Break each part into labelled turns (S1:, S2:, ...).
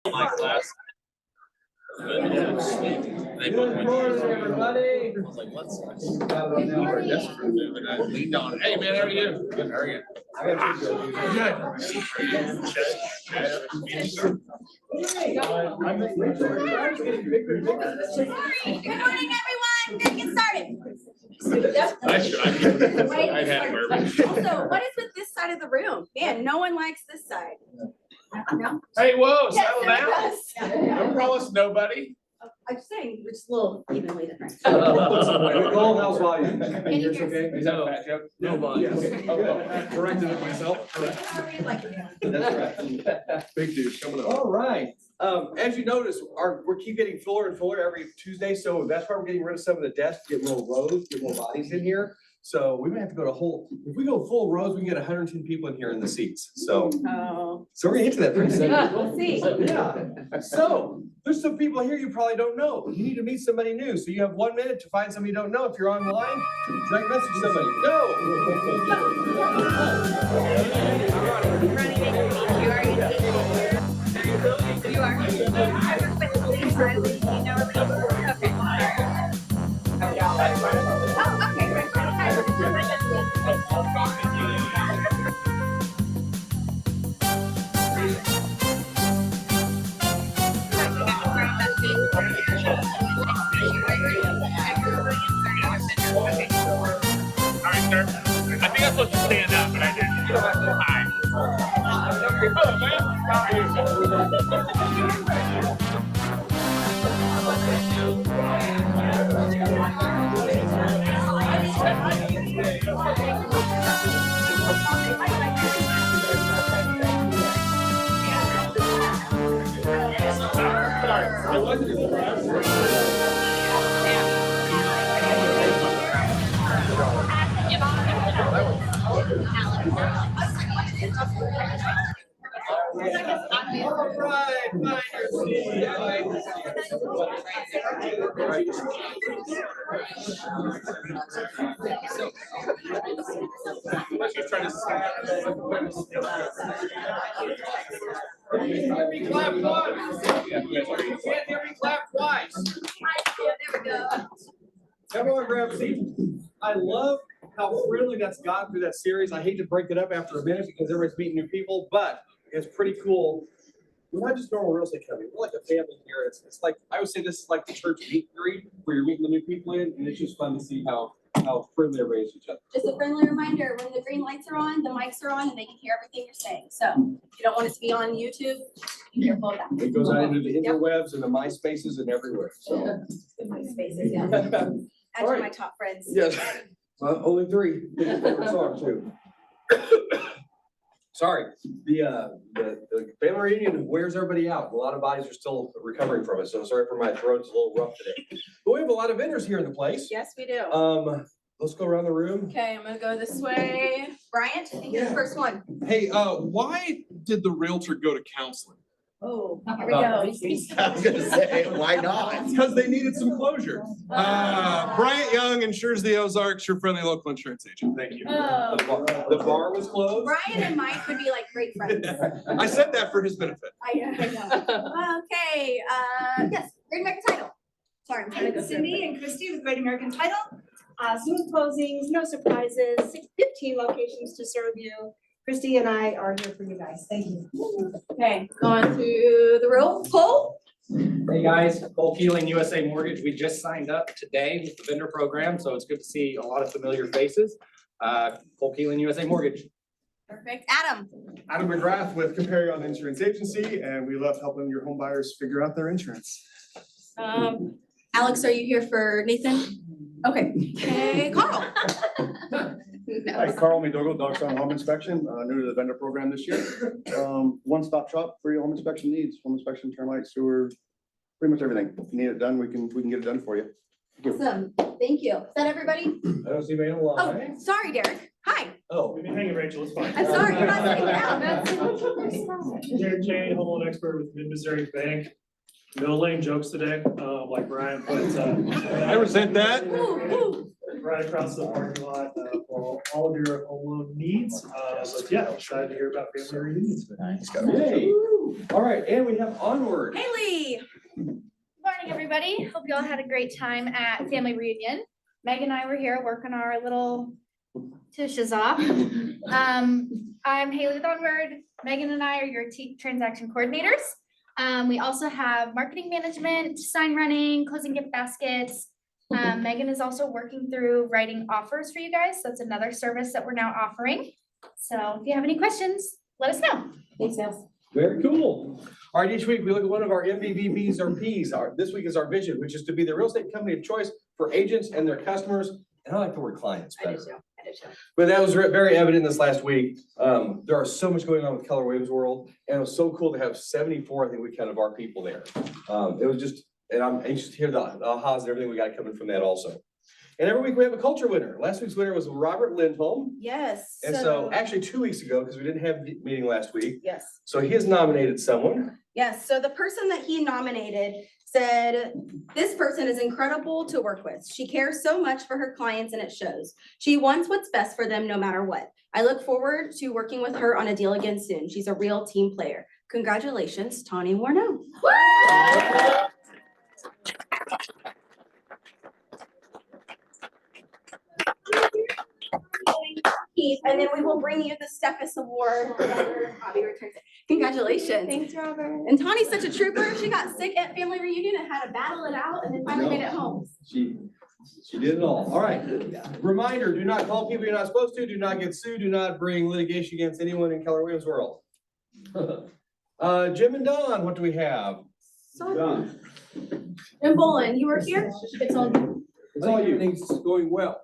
S1: My class. Good. They both went.
S2: Everybody.
S1: I was like, what's our desk for them? And I leaned on, hey man, how are you? Good, how are you?
S3: Good morning, everyone. We're gonna get started.
S1: I'd have bourbon.
S3: Also, what is with this side of the room? Man, no one likes this side. No?
S1: Hey, whoa,
S3: Yes,
S1: settle
S3: no, it
S1: down.
S3: does.
S1: Don't call us nobody.
S3: I'm just saying, we're just a little evenly different.
S2: Call house volume.
S3: Can you hear?
S1: Is that a fat joke?
S2: No volume.
S1: Corrected it myself.
S2: That's right. Big dude coming up. All right. As you notice, we keep getting fuller and fuller every Tuesday, so that's why we're getting rid of some of the desks, get more rows, get more bodies in here. So we may have to go to if we go full rows, we can get 110 people in here in the seats. So
S3: Oh.
S2: we're gonna get to that pretty soon.
S3: We'll see.
S2: Yeah. So there's some people here you probably don't know. You need to meet somebody new. So you have 1 minute to find somebody you don't know. If you're online, direct message somebody. Go.
S3: You are. I work with Lisa. You know Lisa. Okay. Oh, okay.
S1: All right, sir. I think I'm supposed to stand up, but I didn't. Hi. Hello, man. How She's trying to hear me clap once. You can't hear me clap twice.
S3: There we go.
S2: Everyone grab a seat. I love how friendly that's gotten through that series. I hate to break it up after a minute because everybody's meeting new people, but it's pretty cool. We're not just normal real estate company. We're like a family here. It's like, I would say this is like the church meet and greet where you're meeting the new people in, and it's just fun to see how friendly everybody is to each other.
S3: Just a friendly reminder, when the green lights are on, the mics are on, and they can hear everything you're saying. So if you don't want it to be on YouTube, be careful of that.
S2: It goes out into the interwebs and the MySpaces and everywhere, so.
S3: Spaces, yeah. Actually, my top friends.
S2: Yes, well, only 3. Favorite song too. Sorry, the family reunion wears everybody out. A lot of bodies are still recovering from it, so sorry for my throat's a little rough today. But we have a lot of vendors here in the place.
S3: Yes, we do.
S2: Let's go around the room.
S3: Okay, I'm gonna go this way. Bryant, I think you're the first one.
S4: Hey, why did the realtor go to counseling?
S3: Oh, here we go.
S5: I was gonna say, why not?
S4: Because they needed some closure. Bryant Young insures the Ozarks, your friendly local insurance agent. Thank you.
S3: Oh,
S2: The bar was closed.
S3: Brian and Mike would be like great friends.
S4: I said that for his benefit.
S3: I know. Okay, yes, Great American Title. Sorry, I'm trying to go.
S6: I'm Cindy and Christy with Great American Title. Smooth closings, no surprises, 15 locations to serve you. Christy and I are here for you guys. Thank you.
S3: Okay, going through the roll. Cole?
S7: Hey guys, Cole Keeling, USA Mortgage. We just signed up today with the vendor program, so it's good to see a lot of familiar faces. Cole Keeling, USA Mortgage.
S3: Perfect. Adam?
S8: Adam McGrath with Comparion Insurance Agency, and we love helping your home buyers figure out their insurance.
S3: Alex, are you here for Nathan? Okay. Okay, Carl?
S8: Hi, Carl McDougall, Dogtown Home Inspection, new to the vendor program this year. One-stop shop for your home inspection needs, home inspection, termite, sewer, pretty much everything. If you need it done, we can get it done for you.
S3: Awesome. Thank you. Is that everybody?
S2: I don't see any
S3: Oh,
S2: line.
S3: sorry, Derek. Hi.
S2: Oh.
S8: We've been hanging, Rachel, it's fine.
S3: I'm sorry, you're not sitting down.
S8: Derek Jane, home loan expert with Mid-Missouri Bank. No lame jokes today, like Brian, but
S4: I resent that.
S3: Ooh, ooh.
S8: right across the parking lot for all of your home loan needs. But yeah, excited to hear about family reunions.
S2: Hey. All right, and we have Onward.
S3: Haley.
S9: Morning, everybody. Hope you all had a great time at family reunion. Meg and I were here working our little tushes off. I'm Haley with Onward. Megan and I are your transaction coordinators. We also have marketing management, sign running, closing gift baskets. Megan is also working through writing offers for you guys. So that's another service that we're now offering. So if you have any questions, let us know.
S3: Thanks, Nels.
S2: Very cool. All right, each week we look at one of our MVVPs or Ps. This week is our vision, which is to be the real estate company of choice for agents and their customers. And I like the word clients
S3: I do
S2: better.
S3: too. I do too.
S2: But that was very evident this last week. There are so much going on with Keller Williams World, and it was so cool to have 74, I think we counted, of our people there. It was just, and I'm anxious to hear the ahas and everything we got coming from that also. And every week we have a culture winner. Last week's winner was Robert Lindholm.
S3: Yes.
S2: And so actually 2 weeks ago, because we didn't have the meeting last week,
S3: Yes.
S2: so he has nominated someone.
S3: Yes, so the person that he nominated said, this person is incredible to work with. She cares so much for her clients and it shows. She wants what's best for them no matter what. I look forward to working with her on a deal again soon. She's a real team player. Congratulations, Tawny Warno. And then we will bring you the Steffes Award whenever Bobby returns it. Congratulations.
S9: Thanks, Robert.
S3: And Tawny's such a trooper. She got sick at family reunion and had to battle it out and then finally made it home.
S2: She did it all. All right. Reminder, do not call people you're not supposed to, do not get sued, do not bring litigation against anyone in Keller Williams World. Jim and Don, what do we have? Don.
S3: And Bolin, you were here? It's all you.
S2: It's all you.
S10: Everything's going well.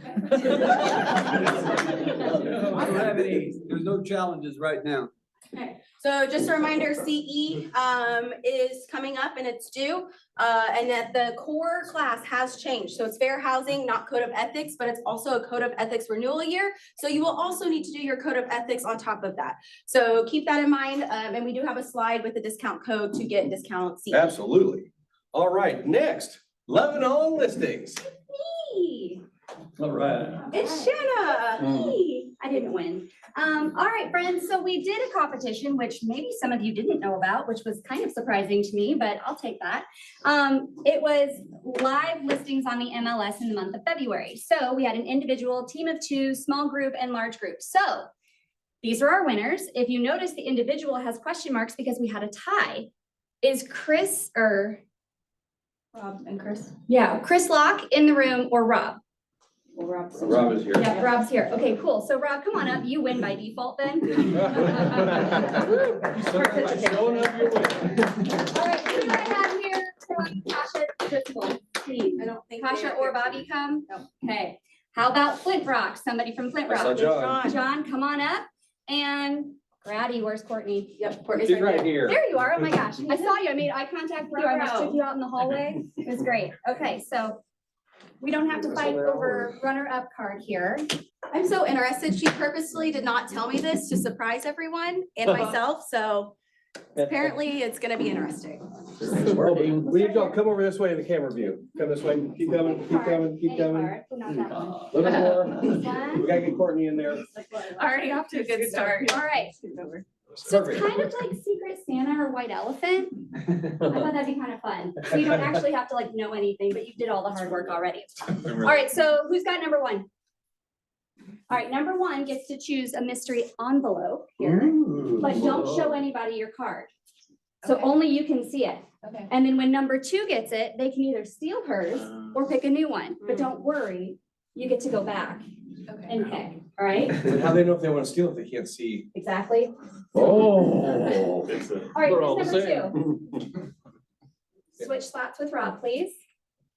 S10: I don't have any, there's no challenges right now.
S3: Okay, so just a reminder, CE is coming up and it's due. And that the core class has changed. So it's fair housing, not code of ethics, but it's also a code of ethics renewal year. So you will also need to do your code of ethics on top of that. So keep that in mind. And we do have a slide with the discount code to get discount CE.
S2: Absolutely. All right, next, Lebanon listings.
S3: Me.
S10: All right.
S3: It's Shanna.
S11: Hey, I didn't win. All right, friends, so we did a competition, which maybe some of you didn't know about, which was kind of surprising to me, but I'll take that. It was live listings on the MLS in the month of February. So we had an individual, team of two, small group, and large group. So these are our winners. If you notice, the individual has question marks because we had a tie. Is Chris or
S3: Rob and Chris.
S11: yeah, Chris Locke in the room or Rob?
S3: Well, Rob's.
S2: Rob is here.
S11: Yeah, Rob's here. Okay, cool. So Rob, come on up. You win by default then.
S2: Showing up your way.
S11: All right, who do I have here from Tasha Driscoll? Please.
S3: I don't think.
S11: Tasha or Bobby come? Okay. How about Flint Rock? Somebody from Flint
S2: I saw
S11: Rock.
S2: John.
S11: John, come on up. And Grady, where's Courtney?
S3: Yep, Courtney's
S2: She's
S3: right
S2: right
S3: there.
S2: here.
S11: There you are. Oh my gosh. I saw you. I made eye contact with you. I just took you out in the hallway. It was great. Okay, so we don't have to fight over runner-up card here.
S3: I'm so interested. She purposely did not tell me this to surprise everyone and myself, so apparently it's gonna be interesting.
S2: We need to go, come over this way in the camera view. Come this way, keep coming, keep coming, keep
S11: Any
S2: coming.
S11: card, but not that one.
S2: A little more.
S11: This one.
S2: We gotta get Courtney in there.
S3: Already off to a good start.
S11: All right. So it's kind of like Secret Santa or White Elephant. I thought that'd be kind of fun. So you don't actually have to like know anything, but you did all the hard work already. All right, so who's got number one? All right, number one gets to choose a mystery envelope here, but don't show anybody your card. So
S3: Okay.
S11: only you can see it.
S3: Okay.
S11: And then when number two gets it, they can either steal hers or pick a new one. But don't worry, you get to go back
S3: Okay.
S11: and pick, all right?
S2: But how they know if they wanna steal if they can't see?
S11: Exactly.
S2: Oh.
S11: All right, who's number two? Switch spots with Rob, please.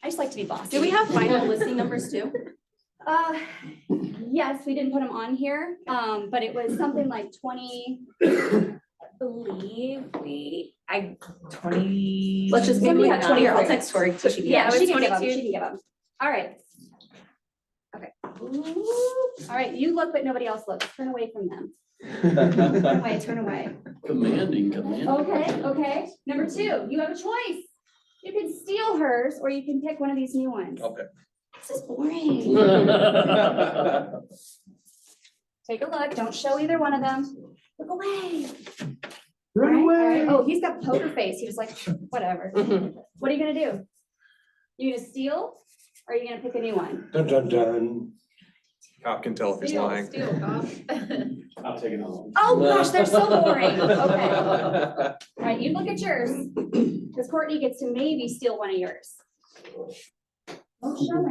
S11: I just like to be bossy.
S3: Do we have final listing numbers too?
S11: Yes, we didn't put them on here, but it was something like 20, I believe I
S9: 20.
S3: Let's just maybe we have 20 or I'll text Tori. so she can-
S11: yeah, she
S3: it was
S11: can give them,
S3: 22.
S11: she can give them. All right. Okay. All right, you look, but nobody else looks. Turn away from them. Turn away, turn away.
S10: Commanding.
S11: Okay, okay. Number two, you have a choice. You can steal hers or you can pick one of these new ones.
S2: Okay.
S3: This is boring.
S11: Take a look. Don't show either one of them. Look away.
S4: Run
S11: All right,
S4: away.
S11: all right. Oh, he's got poker face. He was like, whatever. What are you gonna do? You gonna steal or are you gonna pick a new one?
S4: Dun, dun, dun. Cop can tell if he's lying.
S7: I'll take it on.
S11: Oh gosh, they're so boring. Okay. All right, you look at yours. Because Courtney gets to maybe steal one of yours. Oh, sure, all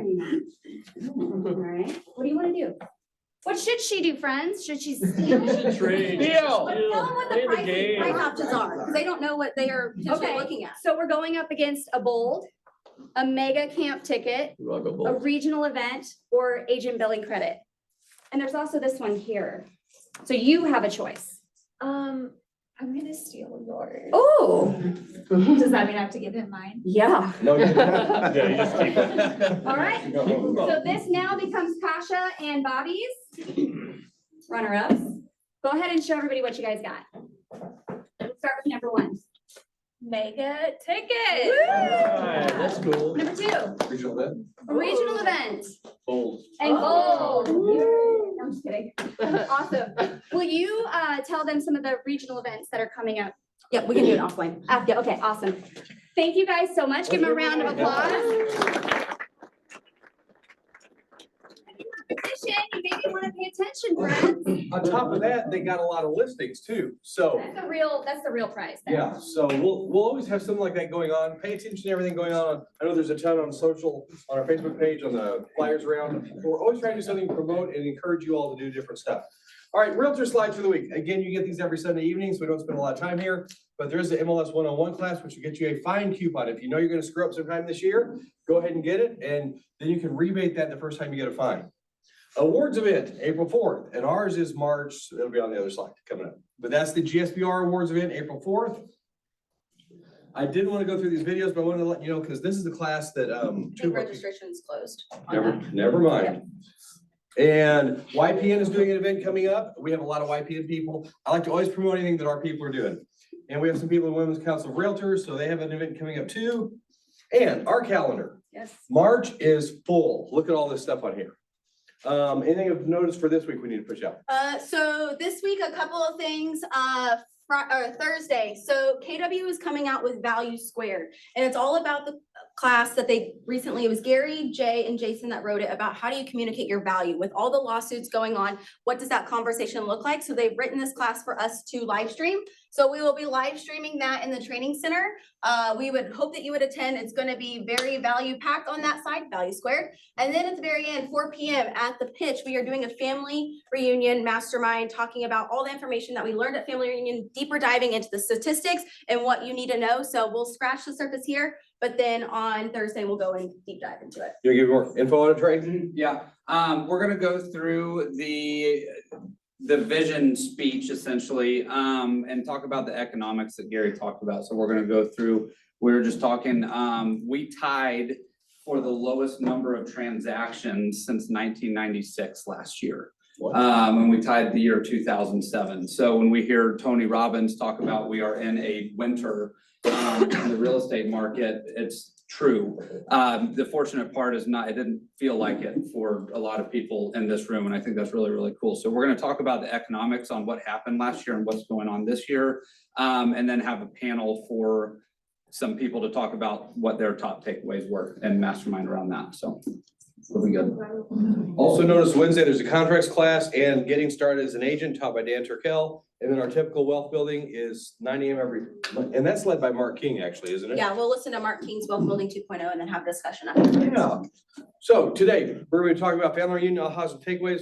S11: right, what do you wanna do? What should she do, friends? Should she steal?
S10: Trade.
S3: Tell them what the
S10: Play the
S3: price
S10: game.
S3: options are, because they don't know what they are potentially
S11: Okay.
S3: looking at.
S11: So we're going up against a bold, a mega camp ticket, a regional event, or agent billing credit. And there's also this one here. So you have a choice.
S9: I'm gonna steal yours.
S11: Oh,
S9: Does that mean I have to give him mine?
S11: yeah.
S4: No, you
S1: Yeah, you just keep it.
S11: All right. So this now becomes Kasha and Bobby's runner-ups. Go ahead and show everybody what you guys got. Let's start with number one.
S9: Mega ticket.
S10: Alright, that's cool.
S11: Number two,
S4: Regional event.
S11: a regional event.
S4: Bold.
S11: And gold. No, I'm just kidding. Awesome. Will you tell them some of the regional events that are coming up?
S3: Yep, we can do it offline.
S11: Yeah, okay, awesome. Thank you guys so much. Give them a round of applause. You maybe want to pay attention, friends.
S2: On top of that, they got a lot of listings too, so.
S11: That's the real prize then.
S2: Yeah, so we'll always have something like that going on. Pay attention to everything going on. I know there's a ton on social, on our Facebook page, on the flyers around. We're always trying to do something to promote and encourage you all to do different stuff. All right, Realtor Slides for the week. Again, you get these every Sunday evening, so we don't spend a lot of time here. But there is the MLS 101 class, which will get you a fine coupon. If you know you're gonna screw up sometime this year, go ahead and get it, and then you can rebate that the first time you get a fine. Awards event, April 4th, and ours is March, it'll be on the other slide coming up. But that's the GSBR Awards event, April 4th. I didn't want to go through these videos, but I wanted to let you know, because this is the class that,
S3: I think registration is closed. on that.
S2: never mind. And YPN is doing an event coming up. We have a lot of YPN people. I like to always promote anything that our people are doing. And we have some people in Women's Council of Realtors, so they have an event coming up too. And our calendar,
S3: Yes.
S2: March is full. Look at all this stuff on here. Anything of notice for this week we need to push out?
S3: So this week, a couple of things, Thursday. So KW is coming out with Value Squared, and it's all about the class that they recently, it was Gary, Jay, and Jason that wrote it about how do you communicate your value with all the lawsuits going on? What does that conversation look like? So they've written this class for us to live stream. So we will be live streaming that in the training center. We would hope that you would attend. It's going to be very value packed on that side, Value Squared. And then at the very end, 4 p.m. at the pitch, we are doing a family reunion mastermind, talking about all the information that we learned at family reunion, deeper diving into the statistics and what you need to know. So we'll scratch the surface here, but then on Thursday, we'll go and deep dive into it.
S2: You give more info on it, Trey?
S12: Yeah, we're gonna go through the vision speech essentially, and talk about the economics that Gary talked about. So we're gonna go through, we were just talking, we tied for the lowest number of transactions since 1996 last year. And we tied the year 2007. So when we hear Tony Robbins talk about we are in a winter in the real estate market, it's true. The fortunate part is not, it didn't feel like it for a lot of people in this room. And I think that's really, really cool. So we're gonna talk about the economics on what happened last year and what's going on this year. And then have a panel for some people to talk about what their top takeaways were and mastermind around that. So it'll be good.
S2: Also notice Wednesday, there's a contracts class and getting started as an agent taught by Dan Turkel. And then our typical wealth building is 9 a.m. and that's led by Mark King actually, isn't it?
S3: Yeah, we'll listen to Mark King's Wealth Building 2.0 and then have a discussion after.
S2: Yeah. So today, we're going to talk about family reunion, ahas and takeaways.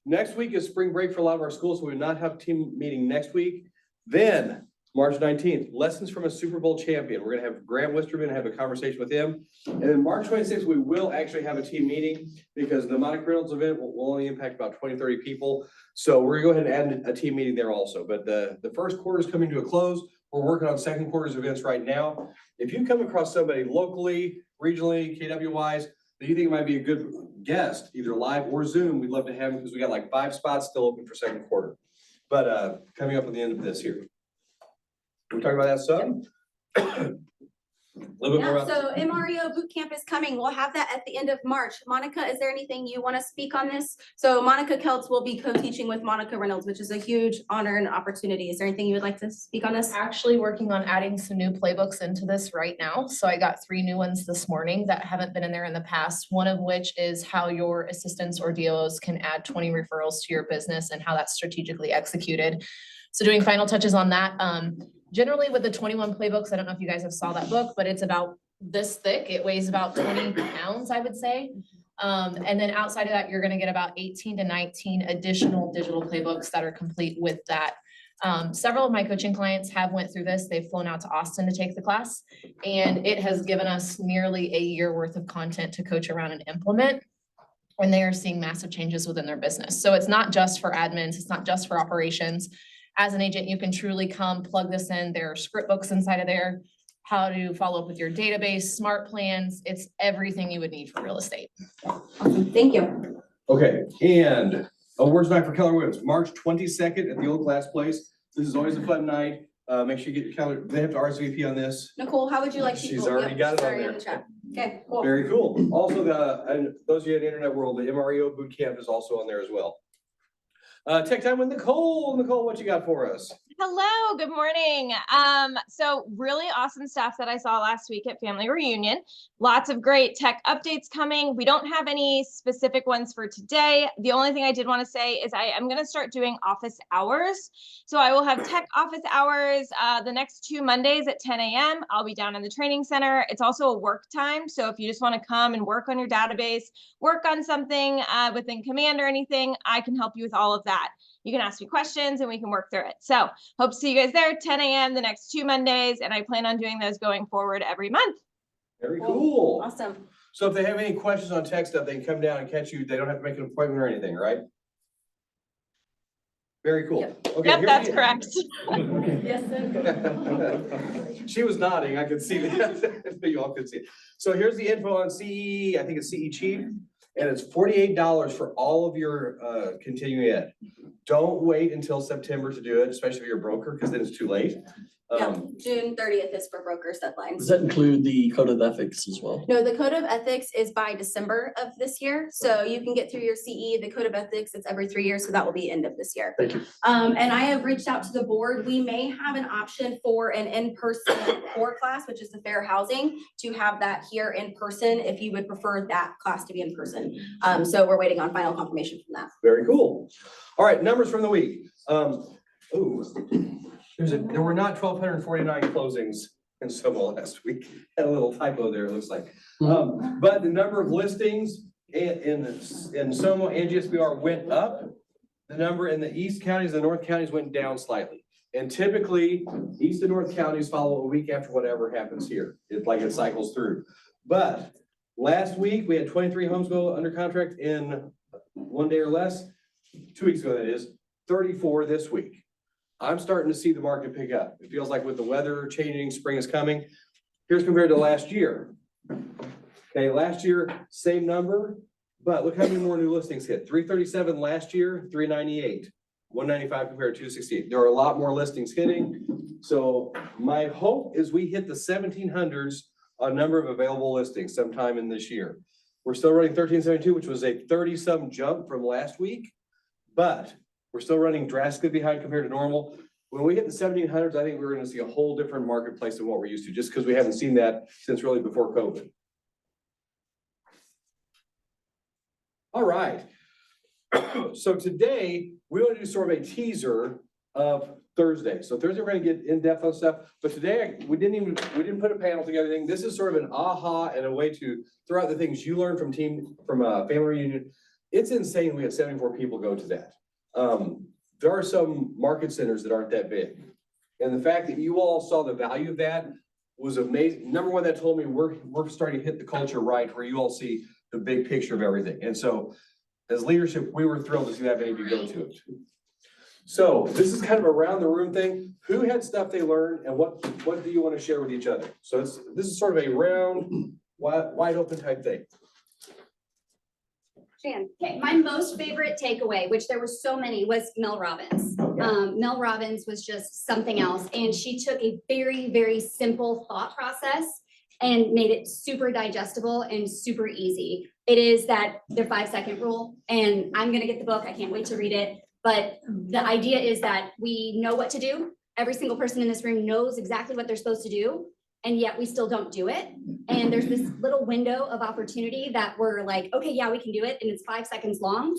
S2: Next week is spring break for a lot of our schools, so we will not have a team meeting next week. Then March 19th, lessons from a Super Bowl champion. We're gonna have Grant Wisterman have a conversation with him. And then March 26th, we will actually have a team meeting because the Monica Reynolds event will only impact about 20, 30 people. So we're gonna go ahead and add a team meeting there also. But the first quarter is coming to a close. We're working on second quarter's events right now. If you come across somebody locally, regionally, KW wise, that you think might be a good guest, either live or Zoom, we'd love to have them because we got like 5 spots still open for second quarter. But coming up at the end of this here. We're talking about that some. A little bit more
S3: Yeah,
S2: about.
S3: so MREO boot camp is coming. We'll have that at the end of March. Monica, is there anything you want to speak on this? So Monica Keltz will be co-teaching with Monica Reynolds, which is a huge honor and opportunity. Is there anything you would like to speak on this?
S13: Actually working on adding some new playbooks into this right now. So I got 3 new ones this morning that haven't been in there in the past. One of which is how your assistants or DOs can add 20 referrals to your business and how that's strategically executed. So doing final touches on that. Generally with the 21 playbooks, I don't know if you guys have saw that book, but it's about this thick. It weighs about 20 pounds, I would say. And then outside of that, you're gonna get about 18 to 19 additional digital playbooks that are complete with that. Several of my coaching clients have went through this. They've flown out to Austin to take the class. And it has given us nearly a year worth of content to coach around and implement. And they are seeing massive changes within their business. So it's not just for admins, it's not just for operations. As an agent, you can truly come plug this in. There are script books inside of there, how to follow up with your database, smart plans. It's everything you would need for real estate.
S3: Awesome, thank you.
S2: Okay, and awards night for Keller Williams, March 22nd at the Old Glass Place. This is always a fun night. Make sure you get your calendar. They have to RSVP on this.
S3: Nicole, how would you like
S2: She's
S3: people?
S2: already
S3: Yep,
S2: got it on
S3: sorry,
S2: there.
S3: the chat. Okay, cool.
S2: Very cool. Also, and those of you in the internet world, the MREO boot camp is also on there as well. Tech time with Nicole. Nicole, what you got for us?
S14: Hello, good morning. So really awesome stuff that I saw last week at Family Reunion. Lots of great tech updates coming. We don't have any specific ones for today. The only thing I did want to say is I am going to start doing office hours. So I will have tech office hours the next 2 Mondays at 10 a.m. I'll be down in the training center. It's also a work time. So if you just want to come and work on your database, work on something within Command or anything, I can help you with all of that. You can ask me questions and we can work through it. So hope to see you guys there, 10 a.m. the next 2 Mondays. And I plan on doing those going forward every month.
S2: Very cool.
S3: Awesome.
S2: So if they have any questions on tech stuff, they can come down and catch you. They don't have to make an appointment or anything, right? Very cool. Okay,
S14: Yep,
S2: here's
S14: that's
S2: the-
S14: correct.
S3: Yes, sir.
S2: She was nodding. I could see that. You all could see it. So here's the info on CE. I think it's CE Chief. And it's $48 for all of your continuing ed. Don't wait until September to do it, especially if you're a broker, because then it's too late.
S3: Yeah, June 30th is for brokers deadlines.
S10: Does that include the code of ethics as well?
S3: No, the code of ethics is by December of this year. So you can get through your CE, the code of ethics, it's every 3 years. So that will be end of this year.
S10: Thank you.
S3: And I have reached out to the board. We may have an option for an in-person core class, which is the fair housing, to have that here in person if you would prefer that class to be in person. So we're waiting on final confirmation from that.
S2: Very cool. All right, numbers from the week. There were not 1,249 closings in Soma last week. Had a little typo there, it looks like. But the number of listings in Soma and GSBR went up. The number in the east counties, the north counties went down slightly. And typically, east and north counties follow a week after whatever happens here. It's like it cycles through. But last week, we had 23 homes go under contract in 1 day or less. 2 weeks ago, that is, 34 this week. I'm starting to see the market pick up. It feels like with the weather changing, spring is coming. Here's compared to last year. Okay, last year, same number, but look how many more new listings hit. 337 last year, 398, 195 compared to 268. There are a lot more listings hitting. So my hope is we hit the 1700s on number of available listings sometime in this year. We're still running 1372, which was a 30-some jump from last week, but we're still running drastically behind compared to normal. When we hit the 1700s, I think we're gonna see a whole different marketplace than what we're used to, just because we haven't seen that since really before COVID. All right. So today, we want to do sort of a teaser of Thursday. So Thursday, we're gonna get in depth on stuff, but today, we didn't put a panel together. This is sort of an aha and a way to throw out the things you learned from Family Reunion. It's insane we had 74 people go to that. There are some market centers that aren't that big. And the fact that you all saw the value of that was amazing. Number one, that told me we're starting to hit the culture right where you all see the big picture of everything. And so as leadership, we were thrilled to see that many of you go to it. So this is kind of a around the room thing. Who had stuff they learned and what do you want to share with each other? So this is sort of a round, wide open type thing.
S11: Shan. Okay, my most favorite takeaway, which there were so many, was Mel Robbins. Mel Robbins was just something else. And she took a very, very simple thought process and made it super digestible and super easy. It is that the 5-second rule, and I'm gonna get the book. I can't wait to read it. But the idea is that we know what to do. Every single person in this room knows exactly what they're supposed to do, and yet we still don't do it. And there's this little window of opportunity that we're like, okay, yeah, we can do it, and it's 5 seconds long.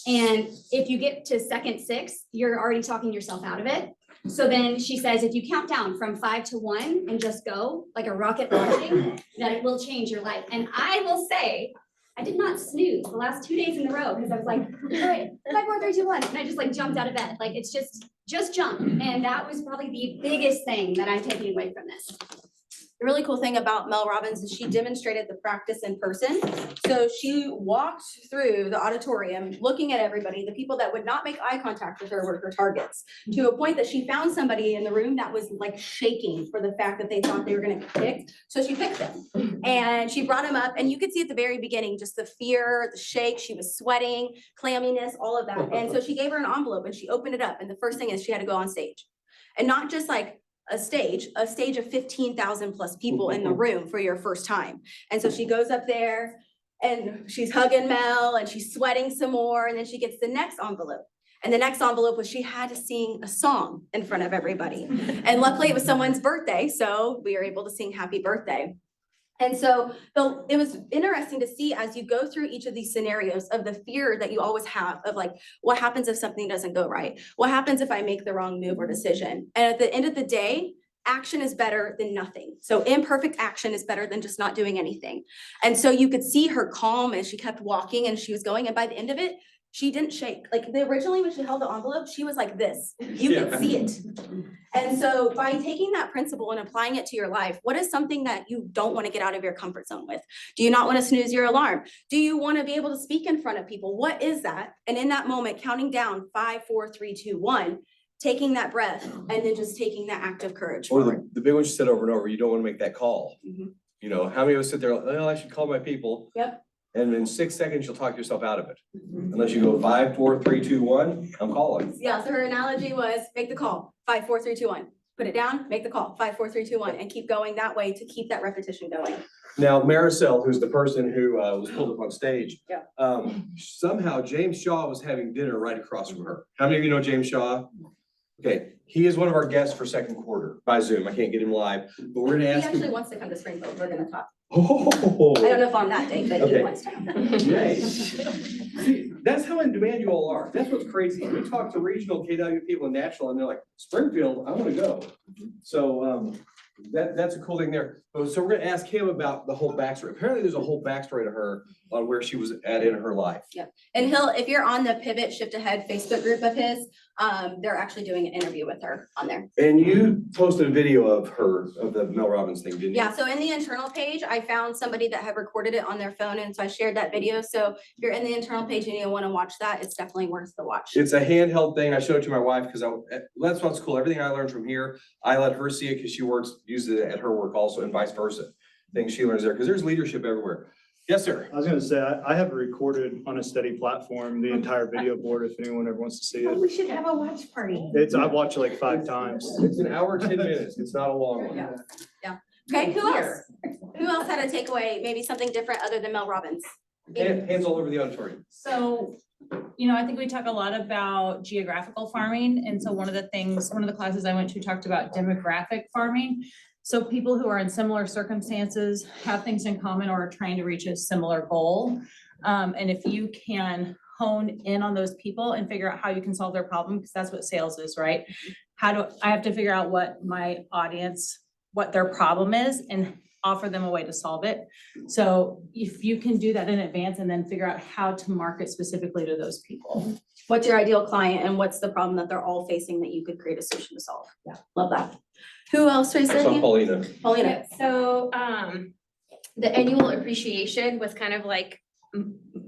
S11: And if you get to second 6, you're already talking yourself out of it. So then she says, if you count down from 5 to 1 and just go like a rocket launching, that it will change your life. And I will say, I did not snooze the last 2 days in a row because I was like, all right, 5, 4, 3, 2, 1. And I just like jumped out of bed. Like it's just jump. And that was probably the biggest thing that I'm taking away from this.
S3: The really cool thing about Mel Robbins is she demonstrated the practice in person. So she walked through the auditorium, looking at everybody. The people that would not make eye contact with her were her targets, to a point that she found somebody in the room that was like shaking for the fact that they thought they were gonna get picked. So she picked them and she brought them up, and you could see at the very beginning, just the fear, the shake, she was sweating, clamminess, all of that. And so she gave her an envelope and she opened it up. And the first thing is she had to go on stage, and not just like a stage of 15,000 plus people in the room for your first time. And so she goes up there and she's hugging Mel and she's sweating some more. And then she gets the next envelope. And the next envelope was she had to sing a song in front of everybody. And luckily it was someone's birthday. So we were able to sing happy birthday. And so it was interesting to see as you go through each of these scenarios of the fear that you always have of like, what happens if something doesn't go right? What happens if I make the wrong move or decision? And at the end of the day, action is better than nothing. So imperfect action is better than just not doing anything. And so you could see her calm as she kept walking and she was going. And by the end of it, she didn't shake. Like originally when she held the envelope, she was like this. You could see it. And so by taking that principle and applying it to your life, what is something that you don't want to get out of your comfort zone with? Do you not want to snooze your alarm? Do you want to be able to speak in front of people? What is that? And in that moment, counting down 5, 4, 3, 2, 1, taking that breath and then just taking that act of courage
S4: Or
S3: forward.
S4: the big one she said over and over, you don't want to make that call.
S3: Mhm.
S4: You know, how many of us sit there, like, oh, I should call my people.
S3: Yep.
S4: And in 6 seconds, you'll talk yourself out of it. Unless you go 5, 4, 3, 2, 1, I'm calling.
S3: Yeah, so her analogy was make the call, 5, 4, 3, 2, 1. Put it down, make the call, 5, 4, 3, 2, 1, and keep going that way to keep that repetition going.
S4: Now, Maricel, who's the person who was pulled up on stage.
S3: Yeah.
S4: Somehow James Shaw was having dinner right across from her. How many of you know James Shaw? Okay, he is one of our guests for second quarter by Zoom. I can't get him live, but we're gonna
S3: He
S4: ask
S3: actually
S4: him.
S3: wants to come to Springfield, we're gonna talk.
S4: Oh.
S3: I don't know if on that date, but he
S4: Okay.
S3: wants to.
S2: Yay. See, that's how in demand you all are. That's what's crazy. We talk to regional KW people in Nashville and they're like, Springfield, I wanna go. So,
S4: That's a cool thing there. So we're gonna ask him about the whole backstory. Apparently, there's a whole backstory to her on where she was at in her life.
S3: Yep. And if you're on the Pivot Shift Ahead Facebook group of his, they're actually doing an interview with her on there.
S4: And you posted a video of her, of the Mel Robbins thing, didn't you?
S3: Yeah, so in the internal page, I found somebody that had recorded it on their phone, and so I shared that video. So if you're in the internal page and you want to watch that, it's definitely worth the watch.
S4: It's a handheld thing. I showed it to my wife because that's what's cool. Everything I learned from here, I let her see it because she uses it at her work also, and vice versa. Things she learns there, because there's leadership everywhere. Yes, sir.
S15: I was gonna say, I have it recorded on a steady platform, the entire video board, if anyone ever wants to see it.
S6: We should have a watch party.
S15: I've watched it like 5 times.
S4: It's an hour, 10 minutes. It's not a long one.
S3: Yeah. Okay, who else? Who else had a takeaway, maybe something different other than Mel Robbins?
S4: Hands all over the auditorium.
S16: So, I think we talk a lot about geographical farming. And so one of the classes I went to talked about demographic farming. So people who are in similar circumstances have things in common or are trying to reach a similar goal. And if you can hone in on those people and figure out how you can solve their problem, because that's what sales is, right? I have to figure out what my audience, what their problem is and offer them a way to solve it. So if you can do that in advance and then figure out how to market specifically to those people.
S3: What's your ideal client and what's the problem that they're all facing that you could create a solution to solve? Yeah, love that. Who else raised their
S4: So
S3: hand?
S4: Paulina.
S3: Paulina.
S17: So, the annual appreciation was kind of like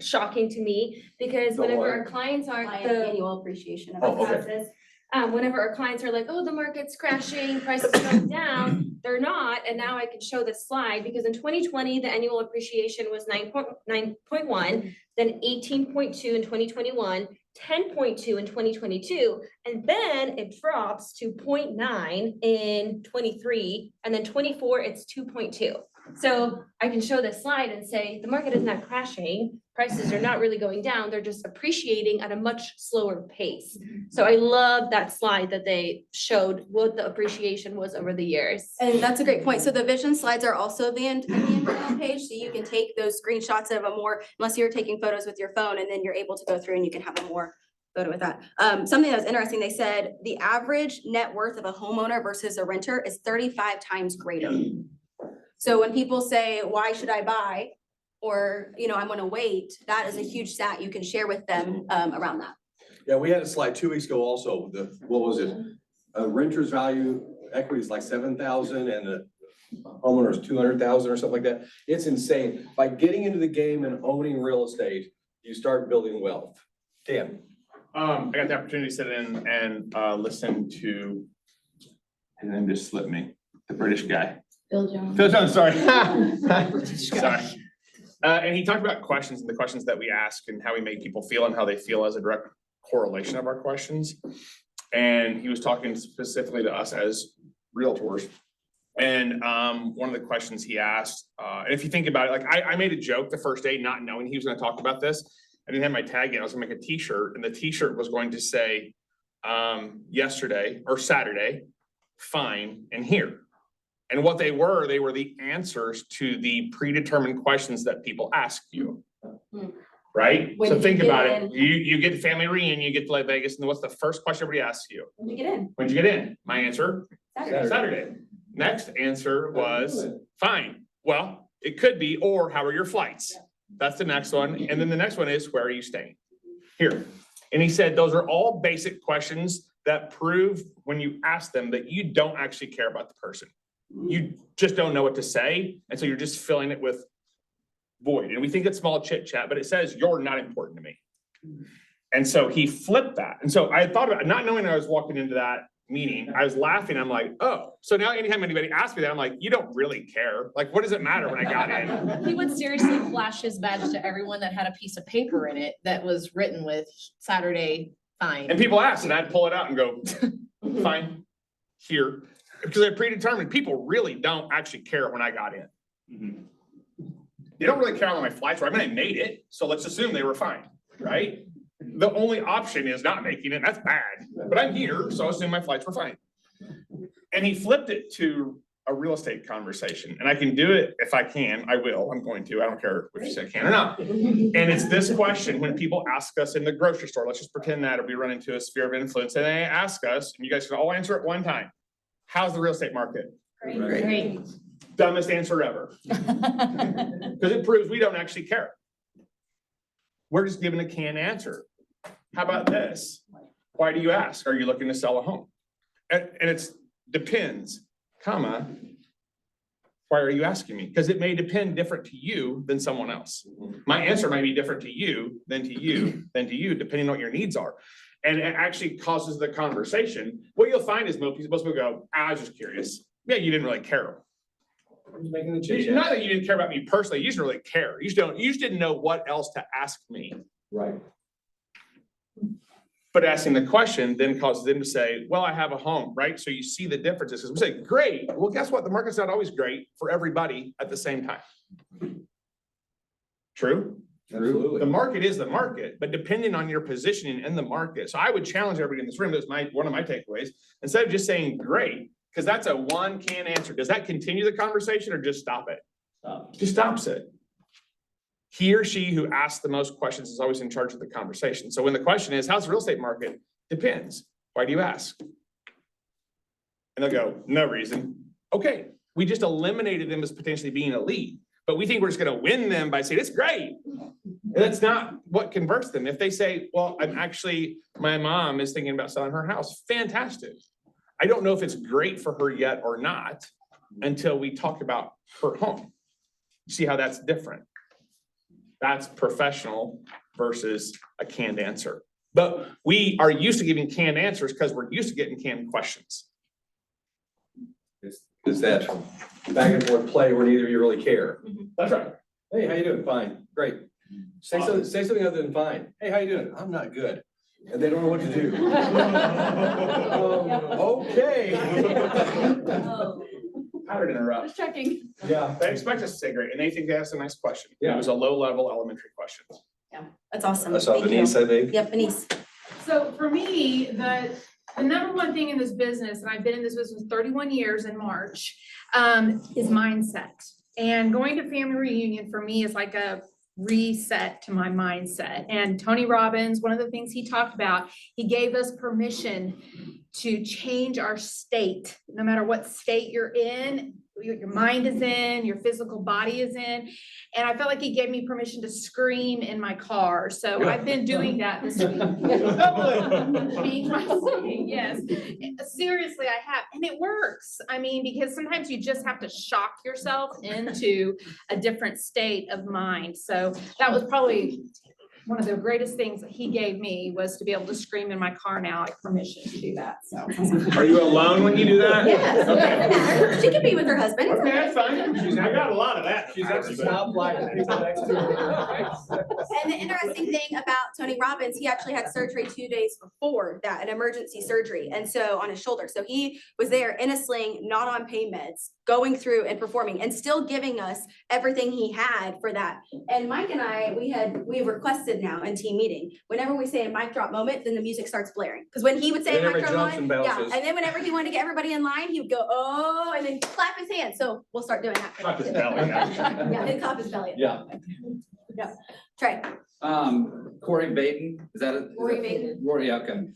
S17: shocking to me because
S4: The
S17: whenever
S4: what?
S17: our clients are
S3: Client
S17: the
S3: annual appreciation.
S4: Oh, okay.
S17: process, whenever our clients are like, oh, the market's crashing, prices are going down, they're not. And now I can show this slide because in 2020, the annual appreciation was 9.1, then 18.2 in 2021, 10.2 in 2022, and then it drops to 0.9 in 23, and then 24, it's 2.2. So I can show this slide and say, the market is not crashing, prices are not really going down, they're just appreciating at a much slower pace. So I love that slide that they showed what the appreciation was over the years.
S3: And that's a great point. So the vision slides are also the internal page, so you can take those screenshots of a more, unless you're taking photos with your phone, and then you're able to go through and you can have a more photo with that. Something that was interesting, they said the average net worth of a homeowner versus a renter is 35 times greater. So when people say, why should I buy? Or, I'm gonna wait, that is a huge stat you can share with them around that.
S4: Yeah, we had a slide 2 weeks ago also, what was it? A renter's value equity is like 7,000 and a homeowner's 200,000 or something like that. It's insane. By getting into the game and owning real estate, you start building wealth. Dan.
S1: I got the opportunity to sit in and listen to, his name just slipped me, the British guy.
S3: Phil Jones.
S1: Phil Jones, sorry. Sorry. And he talked about questions and the questions that we ask and how we make people feel and how they feel as a direct correlation of our questions. And he was talking specifically to us as realtors. And one of the questions he asked, and if you think about it, like I made a joke the first day not knowing he was gonna talk about this. I didn't have my tag in, I was gonna make a t-shirt, and the t-shirt was going to say yesterday or Saturday, fine, and here. And what they were the answers to the predetermined questions that people ask you. Right?
S3: When
S1: So
S3: did
S1: think
S3: you
S1: about
S3: get
S1: it.
S3: in?
S1: You get to family reunion, you get to Las Vegas, and what's the first question everybody asks you?
S3: When you get in.
S1: When'd you get in? My answer,
S3: Saturday.
S1: Saturday. Next answer was, fine. Well, it could be, or how are your flights? That's the next one. And then the next one is, where are you staying? Here. And he said, those are all basic questions that prove when you ask them that you don't actually care about the person. You just don't know what to say. And so you're just filling it with void. And we think it's small chit chat, but it says, you're not important to me. And so he flipped that. And so I thought about it, not knowing I was walking into that meeting, I was laughing. I'm like, oh, so now anytime anybody asks me that, I'm like, you don't really care. Like, what does it matter when I got in?
S13: He would seriously flash his badge to everyone that had a piece of paper in it that was written with Saturday, fine.
S1: And people ask, and I'd pull it out and go, fine, here. Because they're predetermined. People really don't actually care when I got in. They don't really care how my flights were. I mean, I made it, so let's assume they were fine, right? The only option is not making it. That's bad, but I'm here, so I assume my flights were fine. And he flipped it to a real estate conversation, and I can do it if I can. I will. I'm going to. I don't care if you say I can or not. And it's this question when people ask us in the grocery store. Let's just pretend that we run into a sphere of influence, and they ask us, and you guys can all answer at one time. How's the real estate market?
S13: Great.
S1: Dumbest answer ever. Because it proves we don't actually care. We're just giving a canned answer. How about this? Why do you ask? Are you looking to sell a home? And it's depends, comma, why are you asking me? Because it may depend different to you than someone else. My answer may be different to you than to you than to you, depending on what your needs are. And it actually causes the conversation. What you'll find is most people go, I was just curious. Yeah, you didn't really care.
S4: Making the chit
S1: Not that you didn't care about me personally, you just really care. You just didn't know what else to ask me.
S4: Right.
S1: But asking the question then causes them to say, well, I have a home, right? So you see the differences. Because we say, great. Well, guess what? The market's not always great for everybody at the same time. True?
S4: Absolutely.
S1: The market is the market, but depending on your positioning in the market. So I would challenge everybody in this room, that's one of my takeaways, instead of just saying great, because that's a one can answer. Does that continue the conversation or just stop it? Just stops it. He or she who asks the most questions is always in charge of the conversation. So when the question is, how's the real estate market? Depends. Why do you ask? And they'll go, no reason. Okay, we just eliminated them as potentially being a lead, but we think we're just gonna win them by saying, it's great. And that's not what converts them. If they say, well, my mom is thinking about selling her house, fantastic. I don't know if it's great for her yet or not until we talk about her home. See how that's different. That's professional versus a canned answer. But we are used to giving canned answers because we're used to getting canned questions.
S4: It's that back and forth play where neither of you really care.
S1: That's right.
S4: Hey, how you doing? Fine, great. Say something other than fine. Hey, how you doing? I'm not good. and they don't know what to do. Okay.
S1: I would interrupt.
S11: Just checking.
S4: Yeah.
S1: They expect us to say great, and they think they asked a nice question. It
S4: Yeah.
S1: was a low-level elementary question.
S3: That's awesome.
S4: I saw
S3: Thank you.
S4: Denise, I think.
S3: Yep, Denise.
S18: So for me, the number one thing in this business, and I've been in this business 31 years in March, is mindset. And going to family reunion for me is like a reset to my mindset. And Tony Robbins, one of the things he talked about, he gave us permission to change our state, no matter what state you're in, your mind is in, your physical body is in. And I felt like he gave me permission to scream in my car. So I've been doing that this week. Change my state, yes. Seriously, I have, and it works. I mean, because sometimes you just have to shock yourself into a different state of mind. So that was probably one of the greatest things that he gave me, was to be able to scream in my car now, like permission to do that, so.
S1: Are you alone when you do that?
S3: Yes.
S1: Okay.
S3: She could be with her husband.
S1: Okay, that's fine. I got a lot of that.
S2: She's at the stoplight and people next to her.
S3: And the interesting thing about Tony Robbins, he actually had surgery 2 days before that, an emergency surgery, and so on his shoulder. So he was there in a sling, not on pain meds, going through and performing and still giving us everything he had for that. And Mike and I, we requested now in team meeting, whenever we say a mic drop moment, then the music starts blaring. Because when he would say a
S4: Then
S3: mic drop
S4: everybody jumps
S3: moment,
S4: and
S3: yeah,
S4: bounces.
S3: and then whenever he wanted to get everybody in line, he would go, oh, and then clap his hands. So we'll start doing that.
S1: Clap his belly, actually.
S3: Yeah, and clap his belly.
S12: Yeah.
S3: Yeah. Trey.
S12: Corey Baden, is that it?
S3: Corey Baden.
S12: Rory, okay.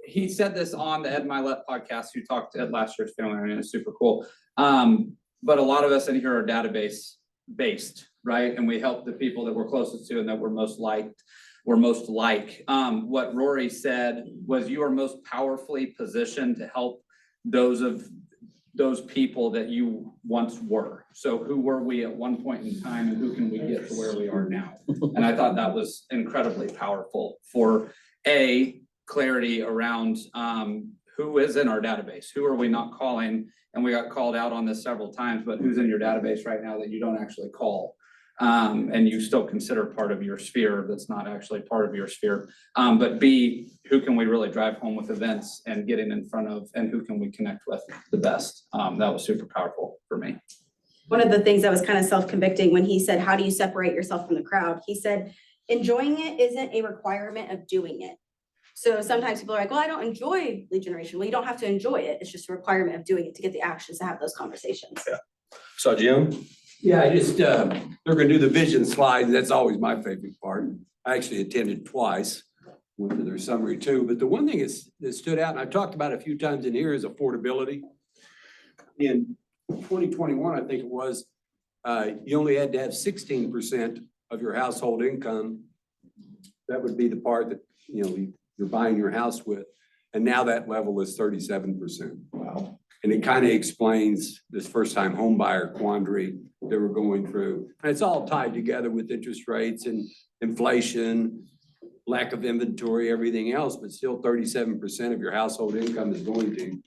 S12: He said this on the Ed Milet podcast, who talked at last year's family reunion, it's super cool. But a lot of us in here are database based, right? And we help the people that we're closest to and that we're most liked, we're most like. What Rory said was, you are most powerfully positioned to help those people that you once were. So who were we at one point in time, and who can we get to where we are now? And I thought that was incredibly powerful for clarity around who is in our database, who are we not calling? And we got called out on this several times, but who's in your database right now that you don't actually call? And you still consider part of your sphere that's not actually part of your sphere. But B, who can we really drive home with events and getting in front of, and who can we connect with the best? That was super powerful for me.
S3: One of the things that was kind of self-convicting when he said, how do you separate yourself from the crowd? He said, enjoying it isn't a requirement of doing it. So sometimes people are like, well, I don't enjoy lead generation. Well, you don't have to enjoy it. It's just a requirement of doing it to get the actions to have those conversations.
S4: Yeah. So Jim?
S19: Yeah, I just, they're gonna do the vision slide. That's always my favorite part. I actually attended twice, went to their summary too. But the one thing that stood out, and I've talked about a few times in here, is affordability. In 2021, I think it was, you only had to have 16% of your household income. That would be the part that, you know, you're buying your house with. And now that level is 37%. Wow. And it kind of explains this first-time home buyer quandary that we're going through. And it's all tied together with interest rates and inflation, lack of inventory, everything else, but still 37% of your household income is going to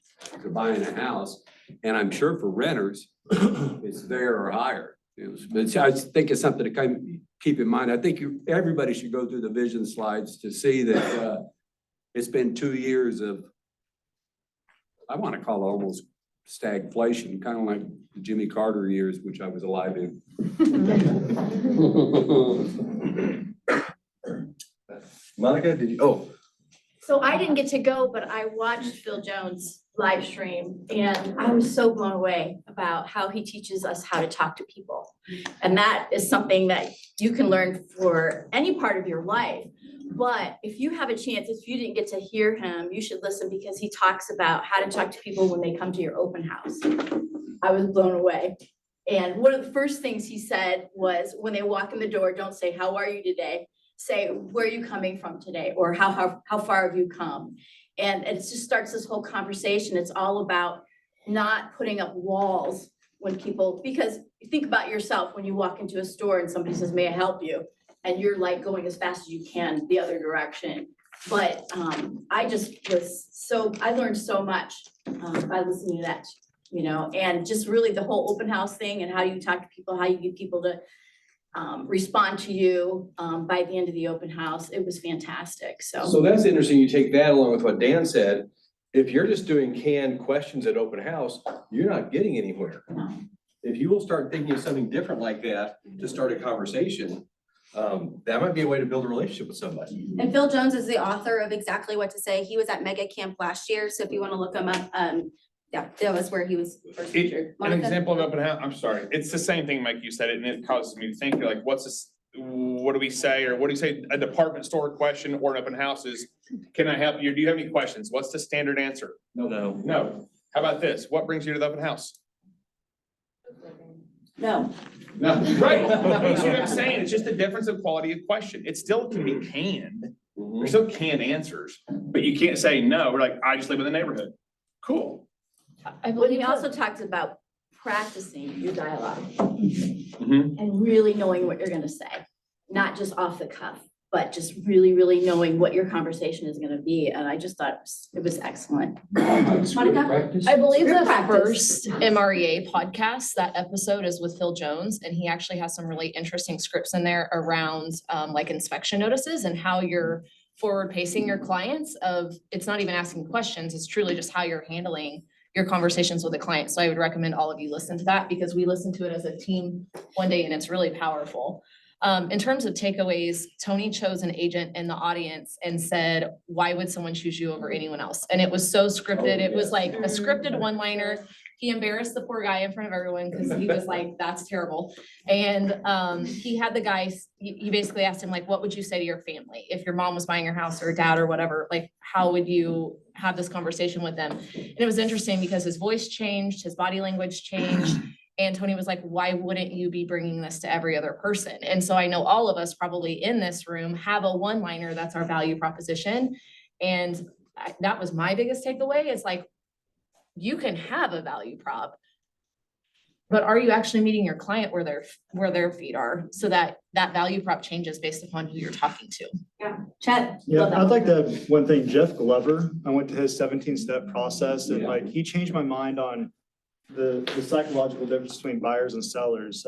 S19: buying a house. And I'm sure for renters, it's there or higher. But I think it's something to kind of keep in mind. I think everybody should go through the vision slides to see that it's been 2 years of, I want to call it almost stagflation, kind of like the Jimmy Carter years, which I was alive in.
S4: Monica, did you,
S20: So I didn't get to go, but I watched Phil Jones live stream and I was so blown away about how he teaches us how to talk to people. And that is something that you can learn for any part of your life. But if you have a chance, if you didn't get to hear him, you should listen, because he talks about how to talk to people when they come to your open house. I was blown away. And one of the first things he said was, when they walk in the door, don't say, how are you today? Say, where are you coming from today? Or how far have you come? And it just starts this whole conversation. It's all about not putting up walls when people, because you think about yourself when you walk into a store and somebody says, may I help you? And you're like going as fast as you can the other direction. But I learned so much by listening to that, you know, and just really the whole open house thing and how you talk to people, how you get people to respond to you, by the end of the open house. It was fantastic,
S4: So that's interesting. You take that along with what Dan said. If you're just doing canned questions at open house, you're not getting anywhere. If you will start thinking of something different like that to start a conversation, that might be a way to build a relationship with somebody.
S3: And Phil Jones is the author of Exactly What to Say. He was at Mega Camp last year, so if you want to look him up, yeah, that was where he was first featured.
S1: An
S3: Monica?
S1: example of open house, I'm sorry, it's the same thing, Mike, you said it, and it causes me to think, like, what's this, what do we say, or what do you say, a department store question or an open house is, can I help you? Do you have any questions? What's the standard answer?
S10: No.
S1: No. How about this? What brings you to the open house?
S3: No.
S1: No, right. You see what I'm saying? It's just the difference of quality of question. It still can be canned. There's still canned answers, but you can't say no. We're like, I just live in the neighborhood. Cool.
S20: I
S13: believe
S20: he
S13: that-
S20: also talks about practicing your dialogue
S1: Mhm.
S20: and really knowing what you're gonna say, not just off the cuff, but just really, really knowing what your conversation is gonna be. And I just thought it was excellent. Monica?
S13: I believe
S20: Good
S13: the
S20: practice.
S13: first MREA podcast, that episode is with Phil Jones, and he actually has some really interesting scripts in there around like inspection notices and how you're forward pacing your clients of, it's not even asking questions, it's truly just how you're handling your conversations with the client. So I would recommend all of you listen to that because we listened to it as a team one day and it's really powerful. In terms of takeaways, Tony chose an agent in the audience and said, why would someone choose you over anyone else? And it was so scripted. It was like a scripted one-liner. He embarrassed the poor guy in front of everyone because he was like, that's terrible. And he had the guy, he basically asked him like, what would you say to your family? If your mom was buying your house or dad or whatever, like, how would you have this conversation with them? And it was interesting because his voice changed, his body language changed. And Tony was like, why wouldn't you be bringing this to every other person? And so I know all of us probably in this room have a one-liner that's our value proposition. And that was my biggest takeaway is like, you can have a value prop, but are you actually meeting your client where their feet are so that that value prop changes based upon who you're talking to?
S3: Yeah, Chet.
S15: Yeah,
S3: love that.
S15: I'd like to have one thing, Jeff Glover, I went to his 17-step process and like, he changed my mind on the psychological difference between buyers and sellers.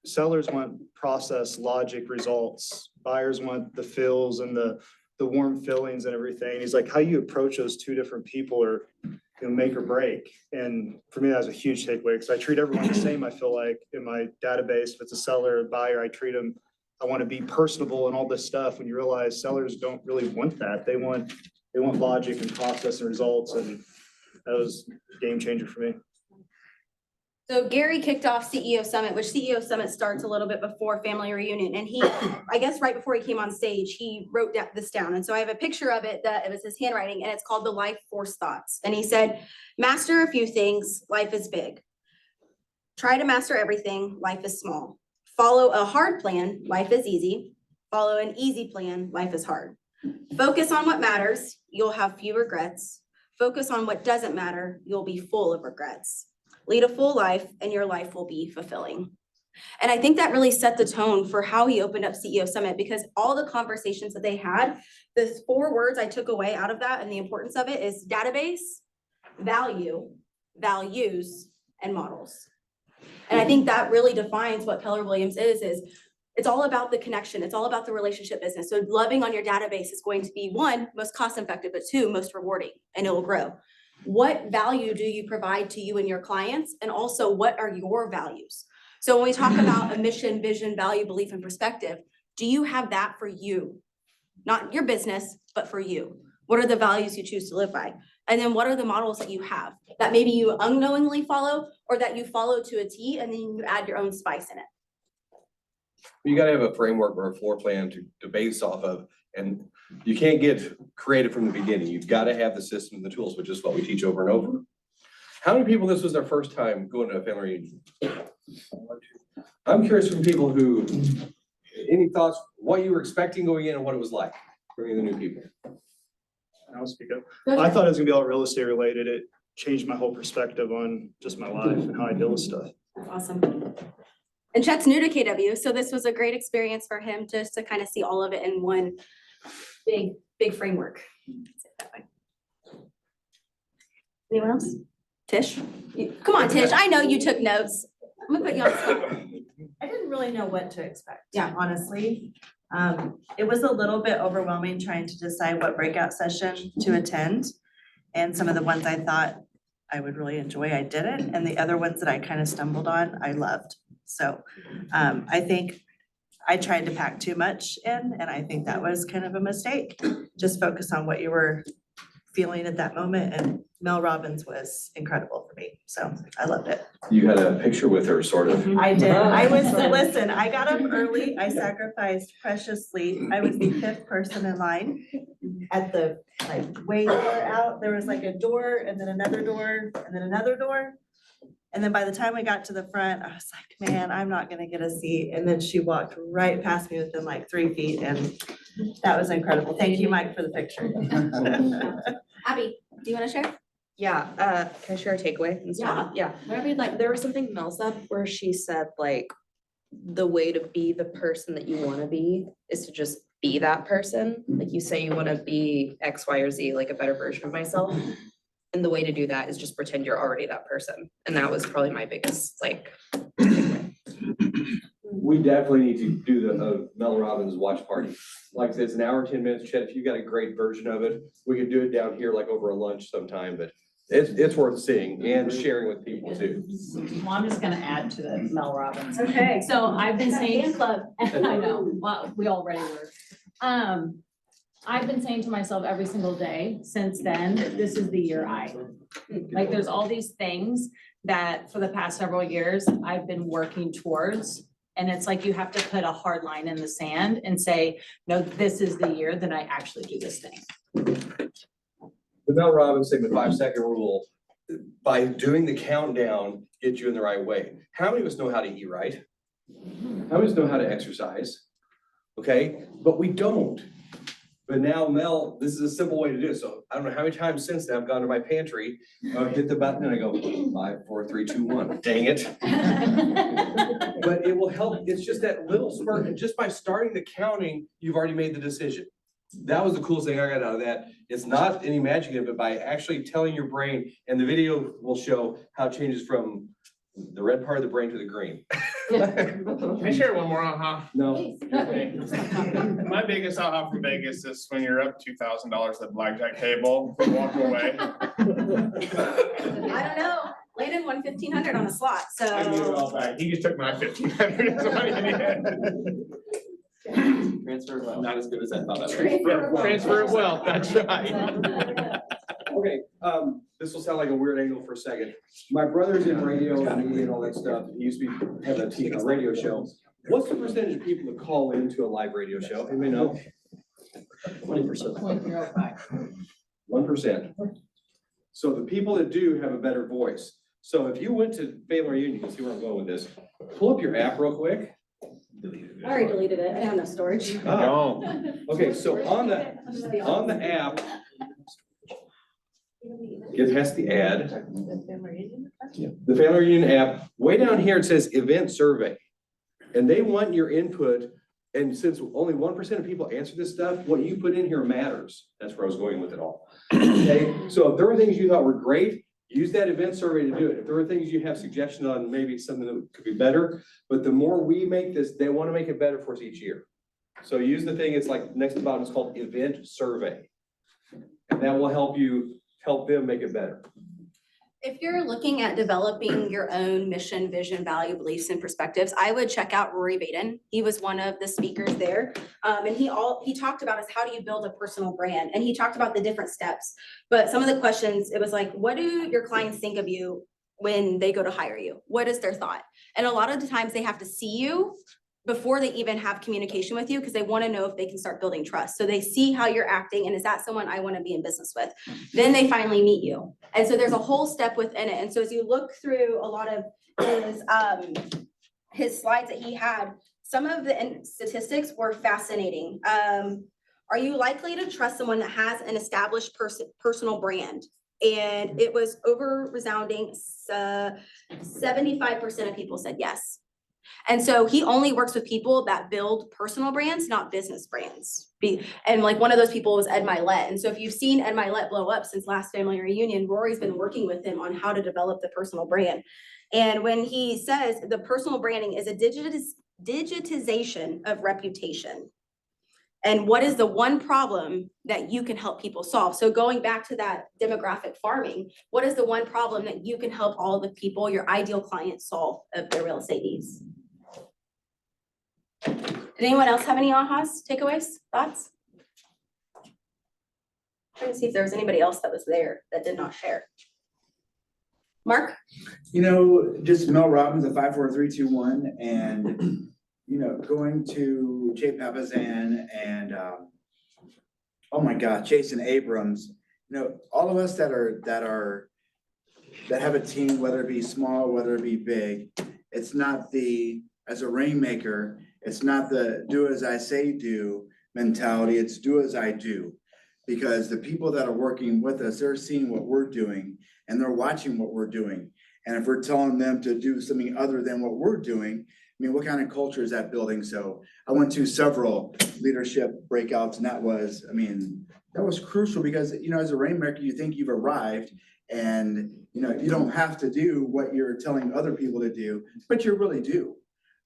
S15: Sellers want process, logic, results. Buyers want the feels and the warm feelings and everything. He's like, how you approach those two different people are, make or break. And for me, that was a huge takeaway because I treat everyone the same. I feel like in my database, if it's a seller or buyer, I treat them, I want to be personable and all this stuff. When you realize sellers don't really want that. They want logic and process and results. And that was a game changer for me.
S3: So Gary kicked off CEO Summit, which CEO Summit starts a little bit before Family Reunion. And he, I guess right before he came on stage, he wrote this down. And so I have a picture of it that it was his handwriting and it's called the Life Force Thoughts. And he said, master a few things, life is big. Try to master everything, life is small. Follow a hard plan, life is easy. Follow an easy plan, life is hard. Focus on what matters, you'll have few regrets. Focus on what doesn't matter, you'll be full of regrets. Lead a full life and your life will be fulfilling. And I think that really set the tone for how he opened up CEO Summit because all the conversations that they had, the 4 words I took away out of that and the importance of it is database, value, values, and models. And I think that really defines what Keller Williams is it's all about the connection. It's all about the relationship business. So loving on your database is going to be 1, most cost effective, but 2, most rewarding, and it will grow. What value do you provide to you and your clients? And also, what are your values? So when we talk about a mission, vision, value, belief, and perspective, do you have that for you? Not your business, but for you. What are the values you choose to live by? And then what are the models that you have that maybe you unknowingly follow or that you follow to a T and then you add your own spice in it?
S4: You gotta have a framework or a floor plan to base off of, and you can't get creative from the beginning. You've gotta have the system and the tools, which is what we teach over and over. How many people, this was their first time going to a family reunion? I'm curious from people who, any thoughts, what you were expecting going in and what it was like, bringing the new people?
S15: I'll speak up. I thought it was gonna be all real estate related. It changed my whole perspective on just my life and how I deal with stuff.
S3: Awesome. And Chet's new to KW, so this was a great experience for him just to kind of see all of it in one big framework. Anyone else? Tish? Come on, Tish. I know you took notes. I'm gonna put you on the spot.
S21: I didn't really know what to expect.
S3: Yeah.
S21: Honestly. It was a little bit overwhelming trying to decide what breakout session to attend. And some of the ones I thought I would really enjoy, I didn't, and the other ones that I kind of stumbled on, I loved. So I think I tried to pack too much in, and I think that was kind of a mistake. Just focus on what you were feeling at that moment, and Mel Robbins was incredible for me, so I loved it.
S4: You had a picture with her, sort of.
S21: I did. I was, listen, I got up early. I sacrificed precious sleep. I was the 5th person in line at the, like, way door out. There was like a door and then another door and then another door. And then by the time we got to the front, I was like, man, I'm not gonna get a seat. And then she walked right past me within like 3 feet, and that was incredible. Thank you, Mike, for the picture.
S3: Abby, do you want to share?
S22: Yeah, can I share a takeaway?
S3: Yeah.
S22: I mean, like, there was something Mel said where she said, like, the way to be the person that you wanna be is to just be that person. Like, you say you wanna be X, Y, or Z, like a better version of myself. And the way to do that is just pretend you're already that person. And that was probably my biggest, like,
S4: We definitely need to do the Mel Robbins watch party. Like I said, it's an hour, 10 minutes. Chet, if you got a great version of it, we could do it down here like over a lunch sometime, but it's worth seeing and sharing with people too.
S16: Well, I'm just gonna add to the Mel Robbins.
S6: Okay.
S16: So I've been saying,
S6: Fan club.
S16: I know, well, we already were. I've been saying to myself every single day since then, that this is the year like, there's all these things that for the past several years, I've been working towards. And it's like, you have to put a hard line in the sand and say, no, this is the year that I actually do this thing.
S4: The Mel Robbins thing, the 5-second rule, by doing the countdown, gets you in the right way. How many of us know how to eat right? How many of us know how to exercise? Okay, but we don't. But now Mel, this is a simple way to do it. So I don't know how many times since then I've gone to my pantry, hit the button and I go 5, 4, 3, 2, 1. Dang it. But it will help. It's just that little spurt. And just by starting the counting, you've already made the decision. That was the coolest thing I got out of that. It's not any magic in it, but by actually telling your brain, and the video will show how it changes from the red part of the brain to the green.
S1: Can I share one more aha?
S4: No.
S1: Okay. My biggest aha from Vegas is when you're up $2,000 at blackjack table, you walk away.
S3: I don't know. Landon won 1,500 on a slot, so.
S1: I knew it all back. He just took my 1,500. That's what I did.
S7: Transfer well, not as good as I thought.
S1: Transfer of wealth, that's right.
S4: Okay, this will sound like a weird angle for a second. My brother's in radio and media and all that stuff. He used to have a radio show. What's the percentage of people that call into a live radio show? Anybody know?
S10: 20%.
S4: 1%. So the people that do have a better voice. So if you went to family reunion, you see where I'm going with this. Pull up your app real quick.
S3: I already deleted it. I have no storage.
S4: Oh, okay, so on the app, get past the ad. The family reunion app, way down here, it says event survey. And they want your input. And since only 1% of people answer this stuff, what you put in here matters. That's where I was going with it all. Okay, so if there were things you thought were great, use that event survey to do it. If there are things you have suggestions on, maybe something that could be better, but the more we make this, they want to make it better for us each year. So use the thing, it's like next to the bottom, it's called event survey. And that will help them make it better.
S3: If you're looking at developing your own mission, vision, value, beliefs, and perspectives, I would check out Rory Baden. He was one of the speakers there. And he talked about is how do you build a personal brand? And he talked about the different steps. But some of the questions, it was like, what do your clients think of you when they go to hire you? What is their thought? And a lot of the times they have to see you before they even have communication with you, because they want to know if they can start building trust. So they see how you're acting and is that someone I want to be in business with? Then they finally meet you. And so there's a whole step within it. And so as you look through a lot of his slides that he had, some of the statistics were fascinating. Are you likely to trust someone that has an established personal brand? And it was over resounding, 75% of people said yes. And so he only works with people that build personal brands, not business brands. And like one of those people was Ed Milet. And so if you've seen Ed Milet blow up since last family reunion, Rory's been working with him on how to develop the personal brand. And when he says the personal branding is a digitization of reputation. And what is the one problem that you can help people solve? So going back to that demographic farming, what is the one problem that you can help all the people, your ideal clients, solve of their real estate needs? Did anyone else have any ahas, takeaways, thoughts? Trying to see if there was anybody else that was there that did not share. Mark?
S5: You know, just Mel Robbins at 54321 and, you know, going to Jay Papazan and, oh my God, Jason Abrams, you know, all of us that have a team, whether it be small, whether it be big, it's not as a rainmaker, it's not the do as I say do mentality, it's do as I do. Because the people that are working with us, they're seeing what we're doing and they're watching what we're doing. And if we're telling them to do something other than what we're doing, I mean, what kind of culture is that building? So I went to several leadership breakouts and that was crucial because, you know, as a rainmaker, you think you've arrived and, you know, you don't have to do what you're telling other people to do, but you really do.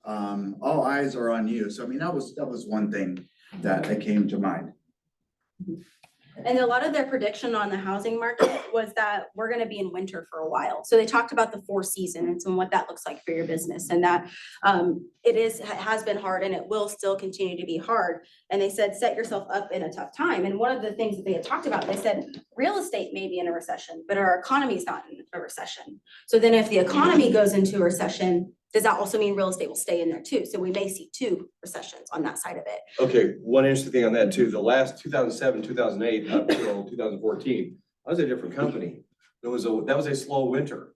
S5: All eyes are on you. So, I mean, that was one thing that came to mind.
S3: And a lot of their prediction on the housing market was that we're gonna be in winter for a while. So they talked about the 4 seasons and what that looks like for your business and that it has been hard and it will still continue to be hard. And they said, set yourself up in a tough time. And one of the things that they had talked about, they said, real estate may be in a recession, but our economy is not in a recession. So then if the economy goes into a recession, does that also mean real estate will stay in there too? So we may see 2 recessions on that side of it.
S4: Okay, one interesting thing on that too, the last 2007, 2008, up till 2014, I was at a different company. That was a slow winter.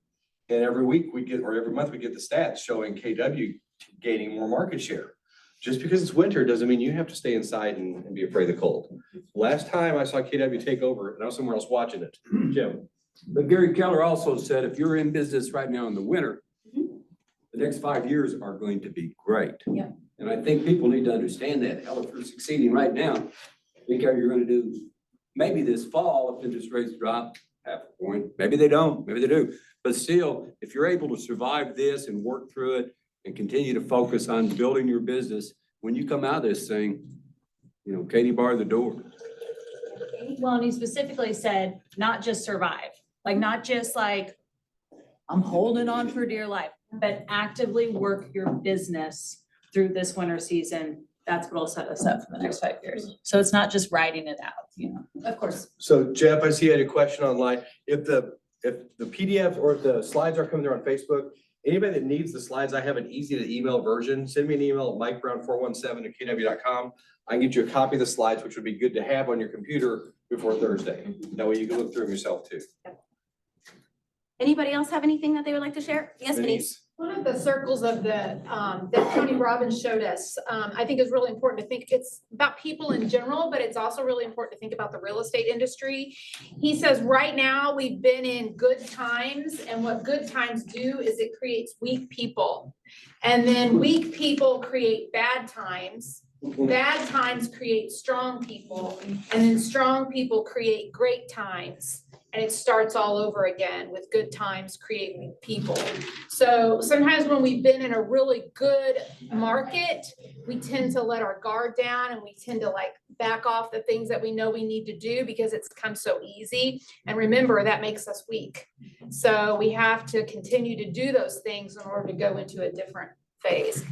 S4: And every week every month we get the stats showing KW gaining more market share. Just because it's winter doesn't mean you have to stay inside and be afraid of the cold. Last time I saw KW take over, and I was somewhere else watching it, Jim.
S19: But Gary Keller also said, if you're in business right now in the winter, the next 5 years are going to be great.
S3: Yeah.
S19: And I think people need to understand that. Hell, if you're succeeding right now, think how you're gonna do maybe this fall if interest rates drop 0.5 point. Maybe they don't, maybe they do. But still, if you're able to survive this and work through it and continue to focus on building your business, when you come out of this thing, you know, Katie barred the door.
S16: Well, and he specifically said, not just survive, like, not just like, I'm holding on for dear life, but actively work your business through this winter season. That's what'll set us up for the next 5 years. So it's not just riding it out, you know, of course.
S4: So Jeff, I see you had a question online. If the PDF or if the slides are coming there on Facebook, anybody that needs the slides, I have an easy to email version. Send me an email at mikebrown417@kw.com. I can get you a copy of the slides, which would be good to have on your computer before Thursday. That way you can look through them yourself too.
S3: Anybody else have anything that they would like to share? Yes, Denise?
S18: One of the circles of that Tony Robbins showed us, I think is really important to think, it's about people in general, but it's also really important to think about the real estate industry. He says right now we've been in good times, and what good times do is it creates weak people. And then weak people create bad times. Bad times create strong people, and then strong people create great times. And it starts all over again with good times creating people. So sometimes when we've been in a really good market, we tend to let our guard down and we tend to like back off the things that we know we need to do because it's come so easy. And remember, that makes us weak. So we have to continue to do those things in order to go into a different phase.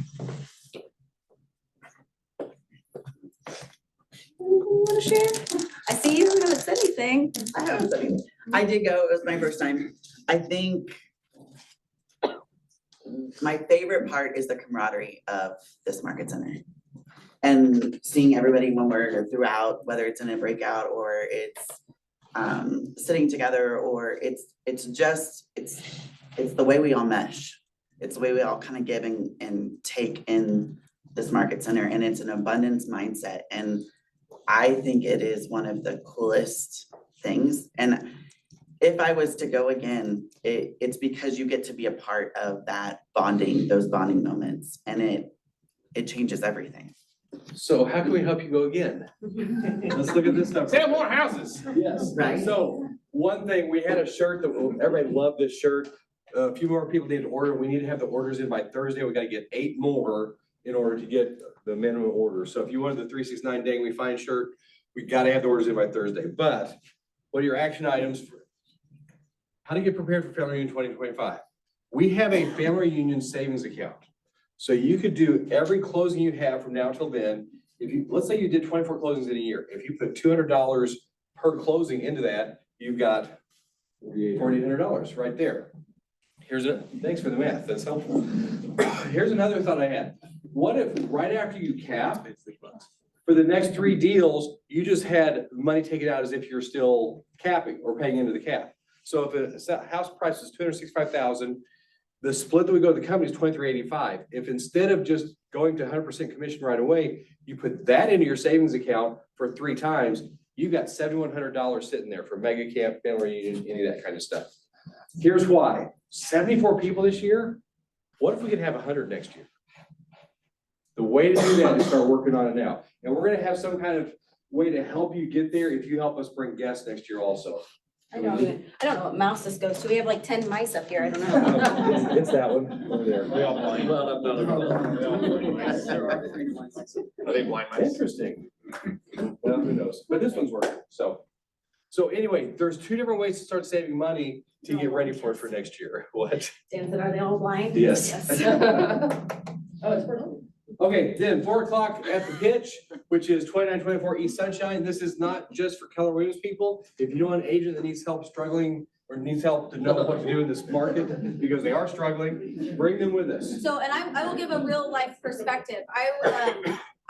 S21: Want to share?
S3: I see you haven't said anything.
S21: I haven't said anything. I did go, it was my first time. I think my favorite part is the camaraderie of this market center. And seeing everybody when we're throughout, whether it's in a breakout or it's sitting together, or it's the way we all mesh. It's the way we all kind of give and take in this market center, and it's an abundance mindset. And I think it is one of the coolest things. And if I was to go again, it's because you get to be a part of that bonding, those bonding moments, and it changes everything.
S4: So how can we help you go again? Let's look at this stuff.
S1: Sell more houses.
S4: Yes,
S21: Right.
S4: So one thing, we had a shirt that everybody loved this shirt. a few more people need to order. We need to have the orders in by Thursday. We gotta get 8 more in order to get the minimum order. So if you wanted the 369 Dang We Find shirt, we gotta have the orders in by Thursday. But what are your action items? How to get prepared for Family Reunion 2025? We have a Family Reunion savings account. So you could do every closing you have from now till then. If you, let's say you did 24 closings in a year. If you put $200 per closing into that, you've got $4,800 right there. Thanks for the math, that's helpful. Here's another thought I had. What if right after you cap, for the next 3 deals, you just had money taken out as if you're still capping or paying into the cap? So if a house price is $265,000, the split that we go to the company is $2,385. If instead of just going to 100% commission right away, you put that into your savings account for 3 times, you got $7,100 sitting there for mega camp, family reunion, any of that kind of stuff. Here's why. 74 people this year. What if we could have 100 next year? The way to do that is start working on it now. And we're gonna have some kind of way to help you get there if you help us bring guests next year also.
S3: I don't know what mouse this goes to. We have like 10 mice up here. I don't know.
S4: It's that one over there.
S1: They all blind.
S4: Well,
S1: Are they blind mice?
S4: Interesting. Well, who knows? But this one's working, so. So anyway, there's 2 different ways to start saving money to get ready for it for next year. What?
S3: Dan said, are they all blind?
S4: Yes.
S3: Oh, it's for
S4: Okay, then 4 o'clock at the pitch, which is 2924 East Sunshine. This is not just for Keller Williams people. If you know an agent that needs help struggling or needs help to know what to do in this market, because they are struggling, bring them with us.
S3: So, and I will give a real life perspective.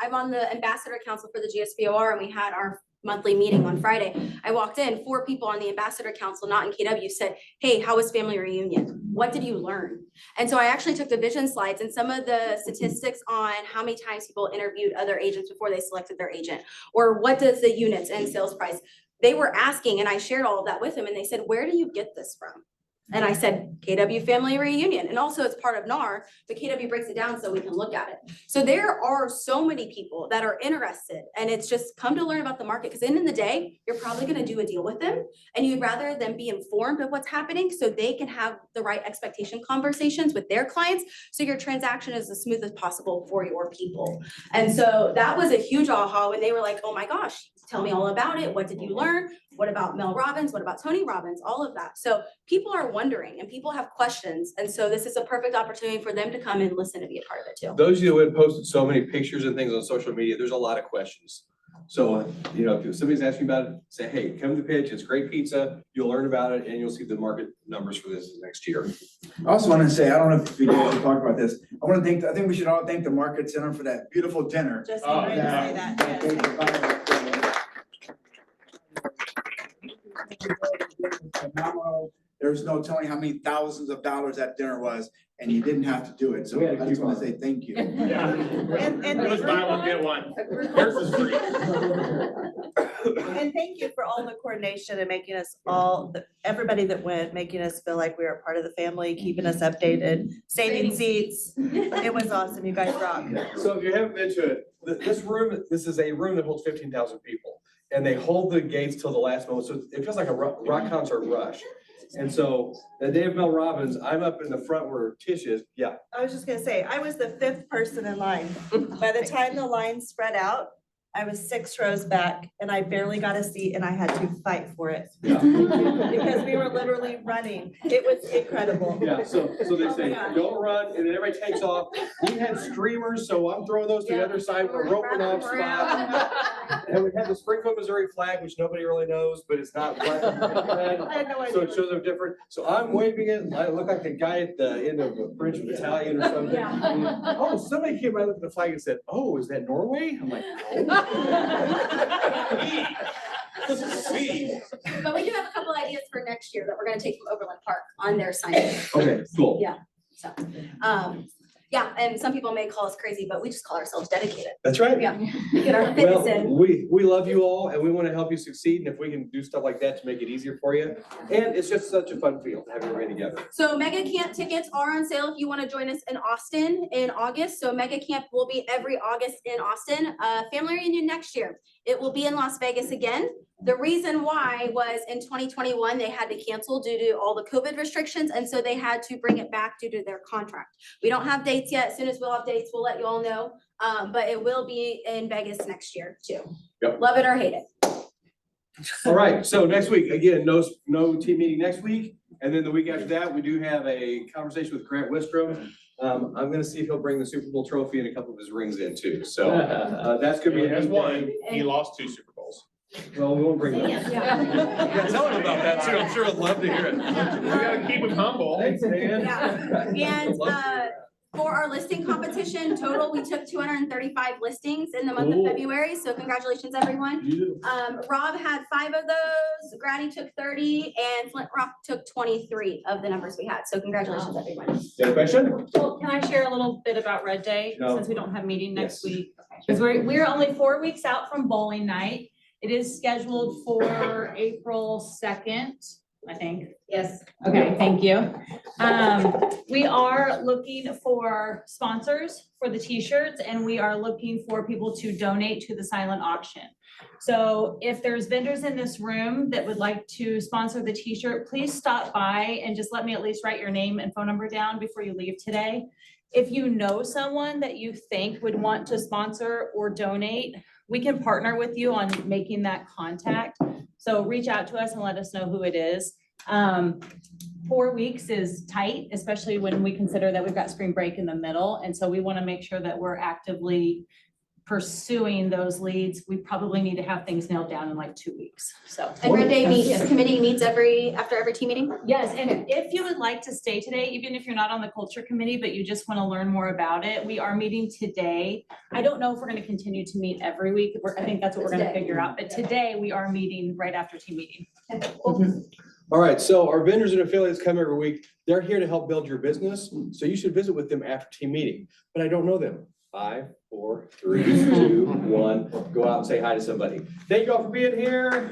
S3: I'm on the ambassador council for the GSBOR and we had our monthly meeting on Friday. I walked in, 4 people on the ambassador council, not in KW, said, hey, how was family reunion? What did you learn? And so I actually took the vision slides and some of the statistics on how many times people interviewed other agents before they selected their agent, or what does the units and sales price. They were asking, and I shared all of that with them, and they said, where do you get this from? And I said, KW Family Reunion. And also it's part of NAR, but KW breaks it down so we can look at it. So there are so many people that are interested, and it's just come to learn about the market, because in the day, you're probably gonna do a deal with them, and you'd rather them be informed of what's happening so they can have the right expectation conversations with their clients, so your transaction is as smooth as possible for your people. And so that was a huge aha when they were like, oh my gosh, tell me all about it. What did you learn? What about Mel Robbins? What about Tony Robbins? All of that. So people are wondering and people have questions. And so this is a perfect opportunity for them to come and listen and be a part of it too.
S4: Those of you who have posted so many pictures and things on social media, there's a lot of questions. So, you know, if somebody's asking about it, say, hey, come to the pitch. It's great pizza. You'll learn about it and you'll see the market numbers for this next year.
S5: I also want to say, I don't know if we did talk about this. I think we should all thank the Market Center for that beautiful dinner.
S21: Just wanted to say that, yes.
S5: Phenomenal. There's no telling how many thousands of dollars that dinner was, and you didn't have to do it. So I just want to say thank you.
S1: Yeah.
S21: And
S1: It was buy one, get one. Yours is free.
S21: And thank you for all the coordination and making us all, everybody that went, making us feel like we were a part of the family, keeping us updated, saving seats. It was awesome. You guys rock.
S4: So if you haven't been to it, this is a room that holds 15,000 people. And they hold the gates till the last moment. So it feels like a rock concert rush. And so the day of Mel Robbins, I'm up in the front where Tish is. Yeah.
S21: I was just gonna say, I was the 5th person in line. By the time the line spread out, I was 6 rows back and I barely got a seat and I had to fight for it.
S4: Yeah.
S21: Because we were literally running. It was incredible.
S4: Yeah, so they
S21: Oh my
S4: say,
S21: gosh.
S4: don't run, and then everybody takes off. We had streamers, so I'm throwing those to the other side, we're roping off spots. And we had the Springfield, Missouri flag, which nobody really knows, but it's not black and red,
S21: I had no
S4: so
S21: idea.
S4: it shows them different. So I'm waving it, I look like the guy at the end of a French battalion or something. Oh, somebody came by, looked at the flag and said, oh, is that Norway? I'm like, no.
S3: But we do have a couple ideas for next year that we're gonna take from Overland Park on their signage.
S4: Okay, cool.
S3: Yeah, so, yeah, and some people may call us crazy, but we just call ourselves dedicated.
S4: That's right.
S3: Yeah, get our fitness
S4: Well,
S3: in.
S4: we love you all and we want to help you succeed. And if we can do stuff like that to make it easier for you. And it's just such a fun feel to have everybody together.
S3: So Mega Camp tickets are on sale if you want to join us in Austin in August. So Mega Camp will be every August in Austin. Family reunion next year It will be in Las Vegas again. The reason why was in 2021, they had to cancel due to all the COVID restrictions, and so they had to bring it back due to their contract. We don't have dates yet. As soon as we'll have dates, we'll let you all know. But it will be in Vegas next year too.
S4: Yep.
S3: Love it or hate it.
S4: All right, so next week, again, no team meeting next week. And then the week after that, we do have a conversation with Grant Wistrom. I'm gonna see if he'll bring the Super Bowl trophy and a couple of his rings in too. So that's gonna be.
S1: There's one. He lost 2 Super Bowls.
S4: Well, we won't bring that.
S1: Yeah, tell him about that too. I'm sure he'd love to hear it. We gotta keep him humble.
S4: Thanks, man.
S3: Yeah. And for our listing competition, total, we took 235 listings in the month of
S4: Cool.
S3: February. So congratulations, everyone. Rob had 5 of those, Grady took 30, and Flint Rock took 23 of the numbers we had. So congratulations, everyone.
S4: You have a question?
S16: Well, can I share a little bit about Red Day,
S4: No.
S16: since we don't have meeting next
S4: Yes.
S16: week? Because we're only 4 weeks out from bowling night. It is scheduled for April 2nd, I think.
S17: Yes.
S16: Okay, thank you. We are looking for sponsors for the t-shirts, and we are looking for people to donate to the silent auction. So if there's vendors in this room that would like to sponsor the t-shirt, please stop by and just let me at least write your name and phone number down before you leave today. If you know someone that you think would want to sponsor or donate, we can partner with you on making that contact. So reach out to us and let us know who it is. 4 weeks is tight, especially when we consider that we've got spring break in the middle. And so we want to make sure that we're actively pursuing those leads. We probably need to have things nailed down in like 2 weeks, so.
S3: And Red Day committee meets after every team meeting?
S16: Yes, and if you would like to stay today, even if you're not on the culture committee, but you just want to learn more about it, we are meeting today. I don't know if we're going to continue to meet every week. I think that's what we're going to
S3: Today.
S16: figure out, but today we are meeting right after team meeting.
S4: All right, so our vendors and affiliates come every week. They're here to help build your business. So you should visit with them after team meeting, but I don't know them. 5, 4, 3, 2, 1. Go out and say hi to somebody. Thank you all for being here.